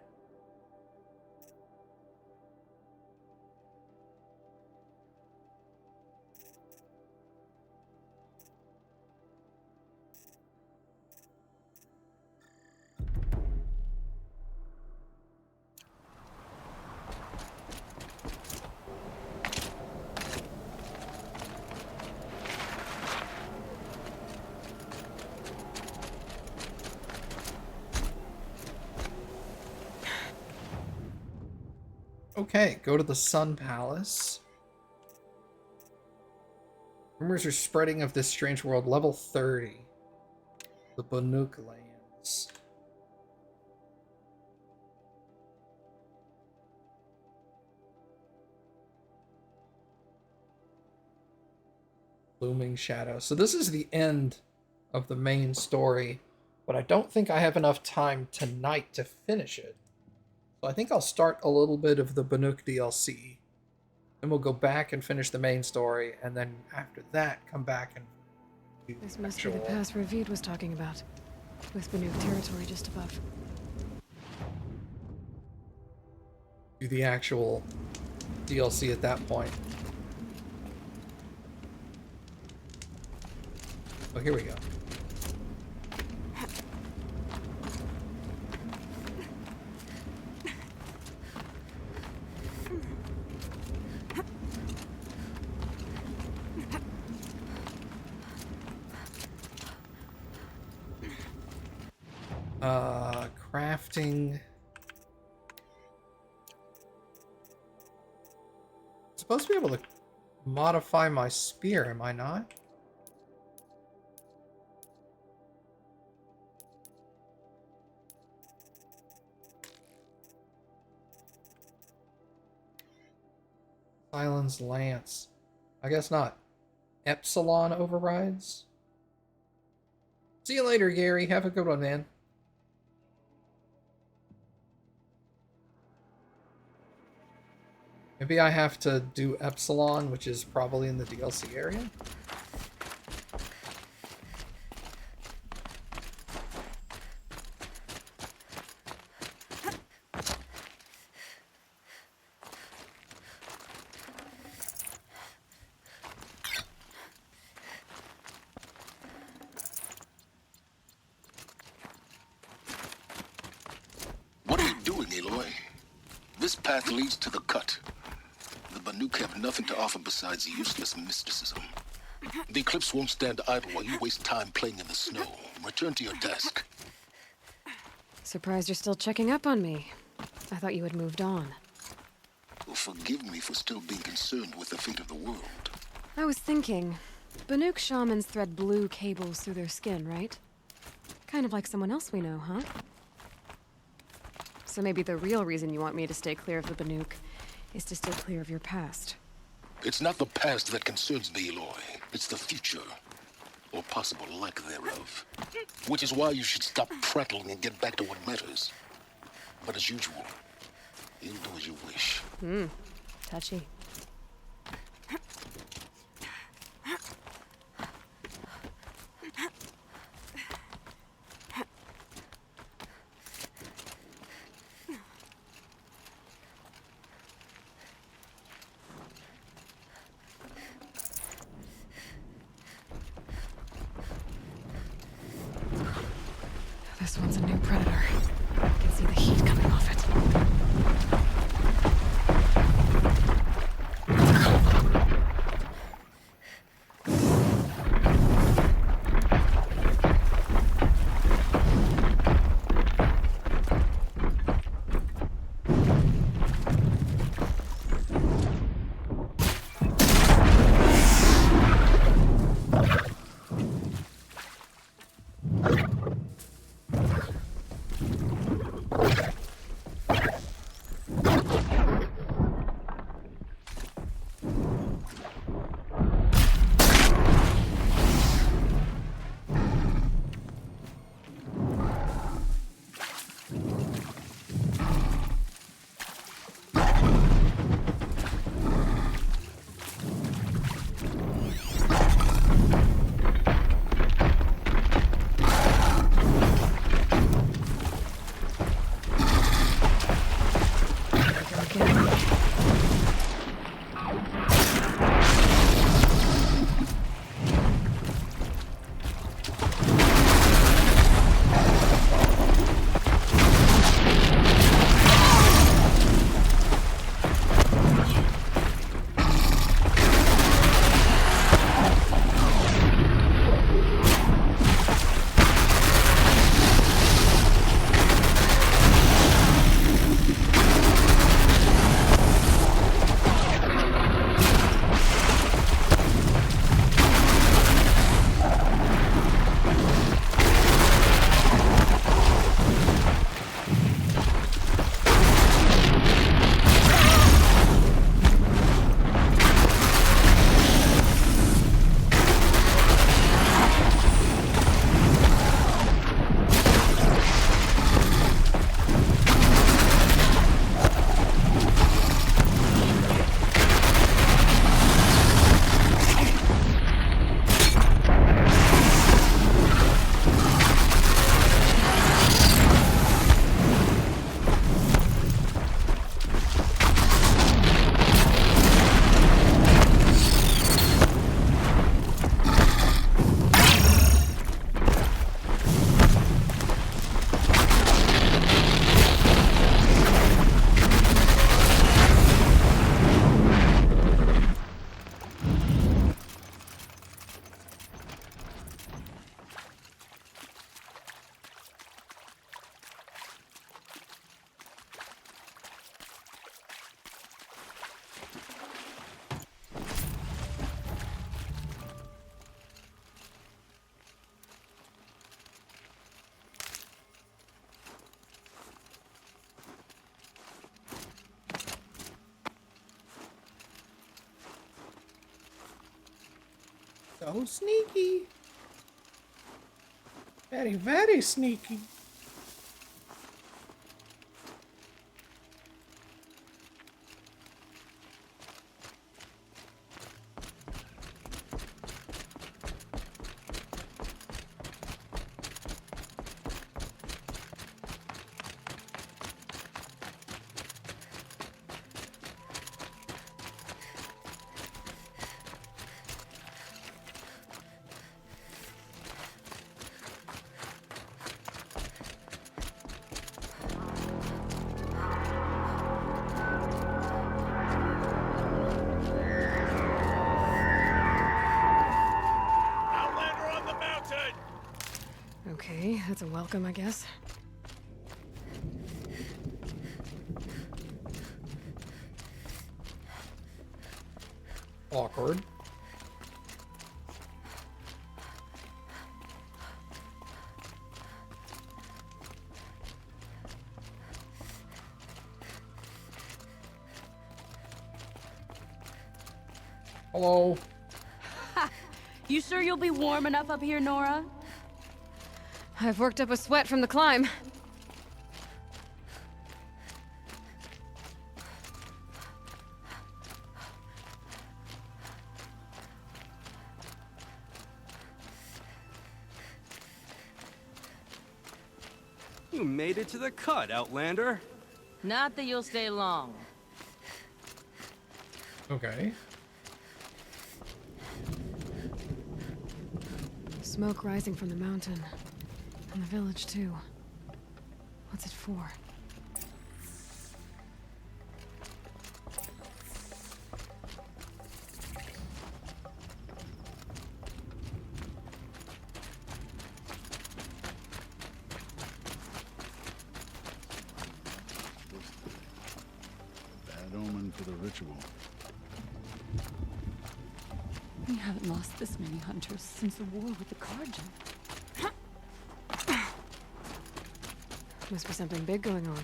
Okay, go to the Sun Palace. Rumors are spreading of this strange world. Level 30. The Banuk lands. Looming Shadow. So this is the end of the main story, but I don't think I have enough time tonight to finish it. So I think I'll start a little bit of the Banuk DLC. Then we'll go back and finish the main story, and then after that, come back and do This must be the pass Ravid was talking about, with Banuk territory just above. Do the actual DLC at that point. Oh, here we go. Crafting. I'm supposed to be able to modify my spear, am I not? Silence Lance. I guess not. Epsilon overrides? See you later, Gary. Have a good one, man. Maybe I have to do Epsilon, which is probably in the DLC area. What are you doing, Aloy? This path leads to the cut. The Banuk have nothing to offer besides useless mysticism. The Eclipse won't stand idle while you waste time playing in the snow. Return to your desk. Surprised you're still checking up on me. I thought you had moved on. Well, forgive me for still being concerned with the fate of the world. I was thinking, Banuk shamans thread blue cables through their skin, right? Kind of like someone else we know, huh? So maybe the real reason you want me to stay clear of the Banuk is to stay clear of your past. It's not the past that concerns me, Aloy. It's the future. Or possible lack thereof. Which is why you should stop prattling and get back to what matters. But as usual, you'll do as you wish. Touchy. This one's a new predator. I can see the heat coming off it. So sneaky. Very, very sneaky. Okay, that's a welcome, I guess. Awkward. Hello. You sure you'll be warm enough up here, Nora? I've worked up a sweat from the climb. You made it to the cut, Outlander. Not that you'll stay long. Okay. Smoke rising from the mountain. And the village, too. What's it for? Bad omen for the ritual. We haven't lost this many hunters since the war with the Carja. Must be something big going on.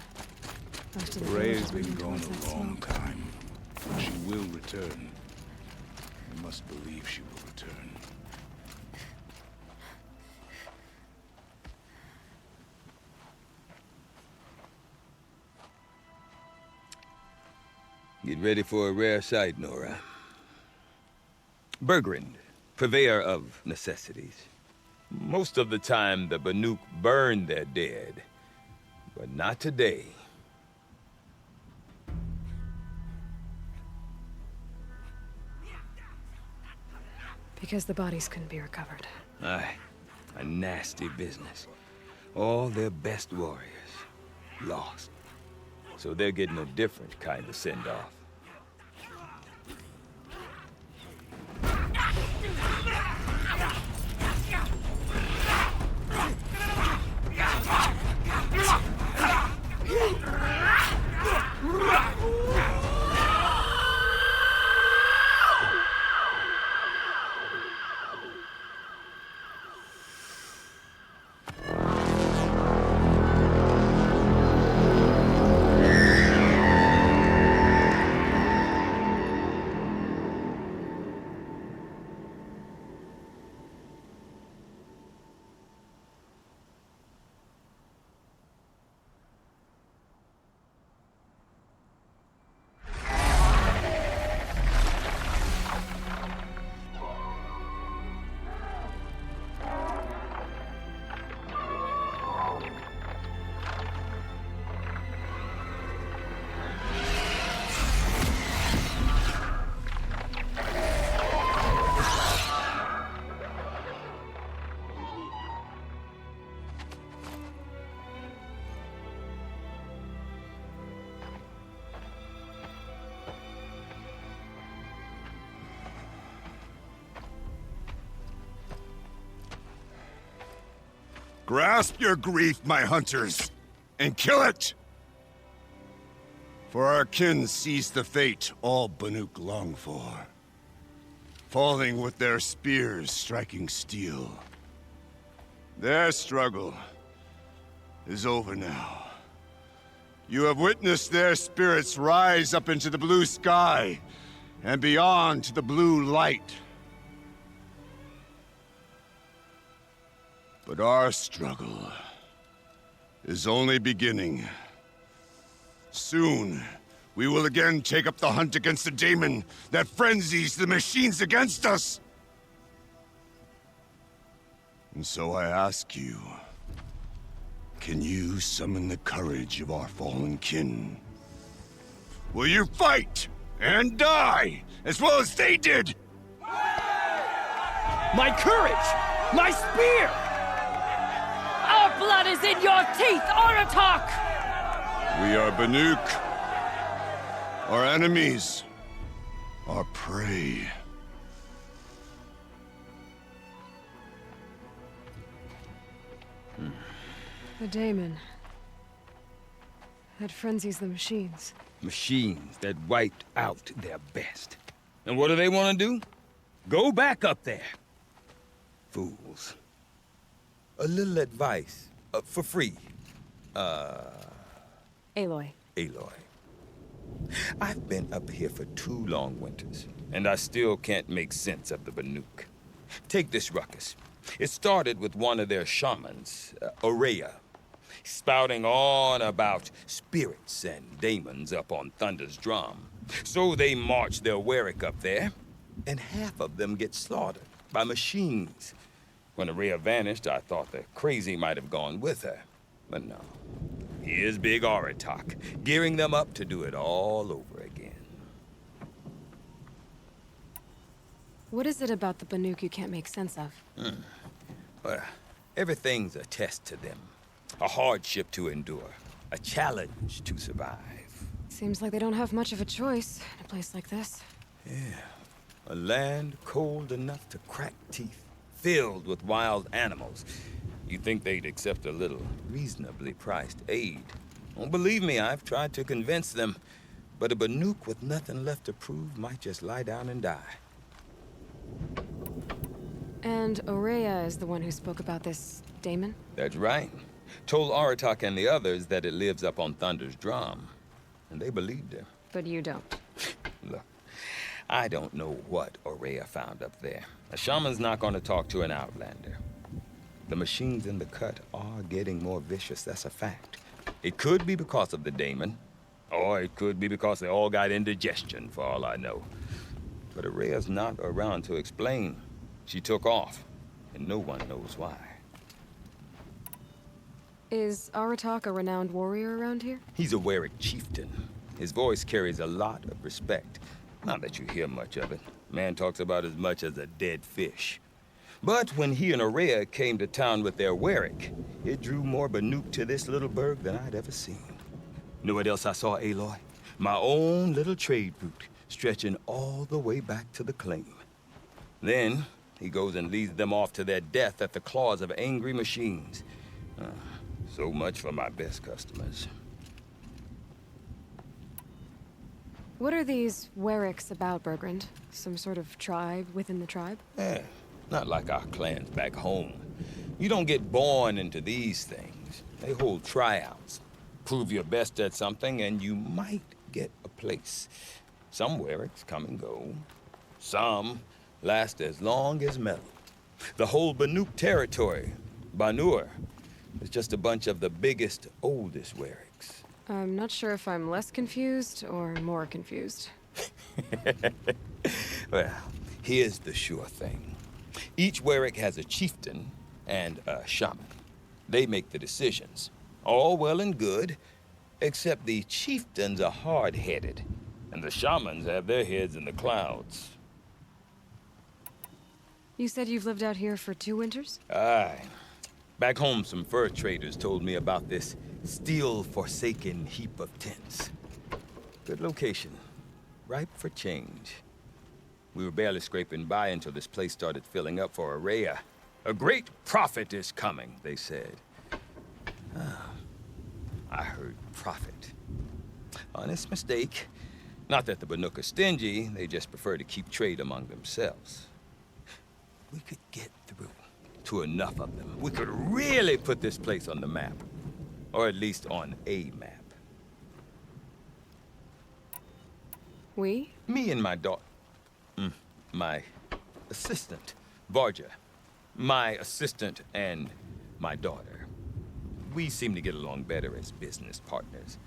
Most of the Ray village has is been moving gone towards a that long smoke. time. She will return. You must believe she will return. Get ready for a rare sight, Nora. Bergrand, purveyor of necessities. Most of the time, the Banuk burn their dead. But not today. Because the bodies couldn't be recovered. Aye, a nasty business. All their best warriors lost. So they're getting a different kind of send-off. Grasp your grief, my hunters, and kill it! For our kin sees the fate all Banuk long for. Falling with their spears striking steel. Their struggle is over now. You have witnessed their spirits rise up into the blue sky and beyond to the blue light. But our struggle is only beginning. Soon, we will again take up the hunt against the daemon that frenzies the machines against us. And so I ask you, can you summon the courage of our fallen kin? Will you fight and die as well as they did? My courage! My spear! Our blood is in your teeth, Oratok! We are Banuk. Our enemies. Our prey. The daemon. That frenzies the machines. Machines that wiped out their best. And what do they want to do? Go back up there. Fools. A little advice, for free. Aloy. Aloy. I've been up here for 2 long winters, and I still can't make sense of the Banuk. Take this ruckus. It started with one of their shamans, Aurea, spouting on about spirits and daemons up on Thunder's drum. So they march their Warwick up there, and half of them get slaughtered by machines. When Aurea vanished, I thought the crazy might have gone with her. But no. Here's Big Oratok, gearing them up to do it all over again. What is it about the Banuk you can't make sense of? Well, everything's a test to them. A hardship to endure. A challenge to survive. Seems like they don't have much of a choice in a place like this. Yeah. A land cold enough to crack teeth. Filled with wild animals. You'd think they'd accept a little reasonably priced aid. Don't believe me, I've tried to convince them. But a Banuk with nothing left to prove might just lie down and die. And Aurea is the one who spoke about this daemon? That's right. Told Aratak and the others that it lives up on Thunder's drum. And they believed him. But you don't. Look, I don't know what Aurea found up there. A shaman's not going to talk to an outlander. The machines in the cut are getting more vicious, that's a fact. It could be because of the daemon, or it could be because they all got indigestion, for all I know. But Aurea's not around to explain. She took off, and no one knows why. Is Aratak a renowned warrior around here? He's a Werik chieftain. His voice carries a lot of respect. Not that you hear much of it. Man talks about as much as a dead fish. But when he and Aurea came to town with their Werik, it drew more Banuk to this little burg than I'd ever seen. Know what else I saw, Aloy? My own little trade route, stretching all the way back to the claim. Then, he goes and leads them off to their death at the claws of angry machines. So much for my best customers. What are these Weriks about, Bergrand? Some sort of tribe within the tribe? Not like our clans back home. You don't get born into these things. They hold tryouts. Prove your best at something and you might get a place. Some Weriks come and go. Some last as long as metal. The whole Banuk territory, Banur, is just a bunch of the biggest, oldest Weriks. I'm not sure if I'm less confused or more confused. Well, here's the sure thing. Each Werik has a chieftain and a shaman. They make the decisions. All well and good, except the chieftains are hard-headed, and the shamans have their heads in the clouds. You said you've lived out here for 2 winters? Aye. Back home, some fur traders told me about this steel-forsaken heap of tents. Good location. Ripe for change. We were barely scraping by until this place started filling up for Aurea. A great prophet is coming, they said. I heard prophet. Honest mistake. Not that the Banuk are stingy, they just prefer to keep trade among themselves. We could get through to enough of them. We could really put this place on the map. Or at least on a map. We? Me and my daughter. My assistant, Varja. My assistant and my daughter. We seem to get along better as business partners.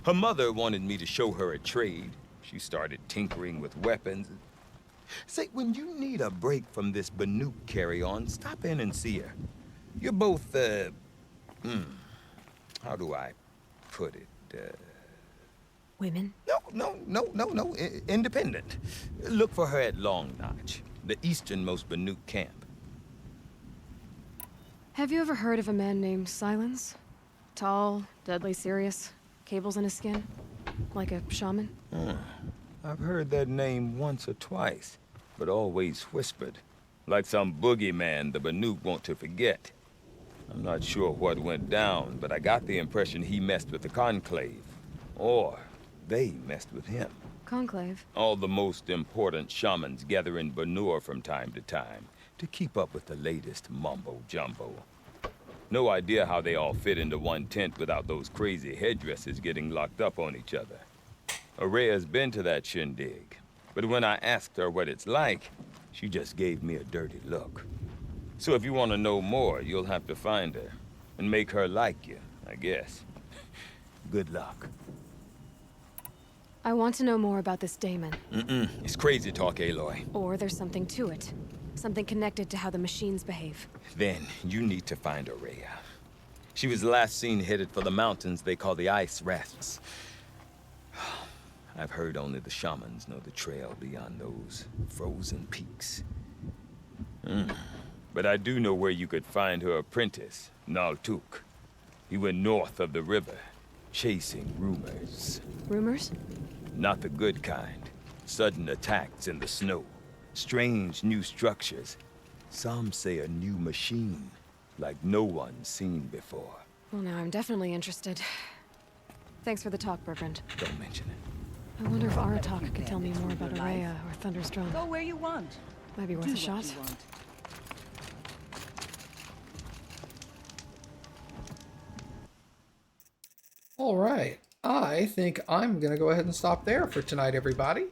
Her mother wanted me to show her a trade. She started tinkering with weapons. Say, when you need a break from this Banuk carry-on, stop in and see her. You're both, how do I put it? Women? No. Independent. Look for her at Long Notch, the easternmost Banuk camp. Have you ever heard of a man named Silence? Tall, deadly serious, cables in his skin? Like a shaman? I've heard that name once or twice, but always whispered. Like some boogeyman the Banuk want to forget. I'm not sure what went down, but I got the impression he messed with the Conclave. Or they messed with him. Conclave? All the most important shamans gather in Banur from time to time to keep up with the latest mumbo-jumbo. No idea how they all fit into one tent without those crazy headdresses getting locked up on each other. Aurea's been to that shindig, but when I asked her what it's like, she just gave me a dirty look. So if you want to know more, you'll have to find her and make her like you, I guess. Good luck. I want to know more about this daemon. It's crazy talk, Aloy. Or there's something to it. Something connected to how the machines behave. Then you need to find Aurea. She was last seen headed for the mountains they call the Ice Rasps. I've heard only the shamans know the trail beyond those frozen peaks. But I do know where you could find her apprentice, Naltuk. He went north of the river, chasing rumors. Rumors? Not the good kind. Sudden attacks in the snow. Strange new structures. Some say a new machine, like no one's seen before. Well, now I'm definitely interested. Thanks for the talk, Bergrand. Don't mention it. I wonder if Aratak could tell me more about Aurea or Thunder's drum. Go where you want. Might be worth a shot. All right. I think I'm going to go ahead and stop there for tonight, everybody.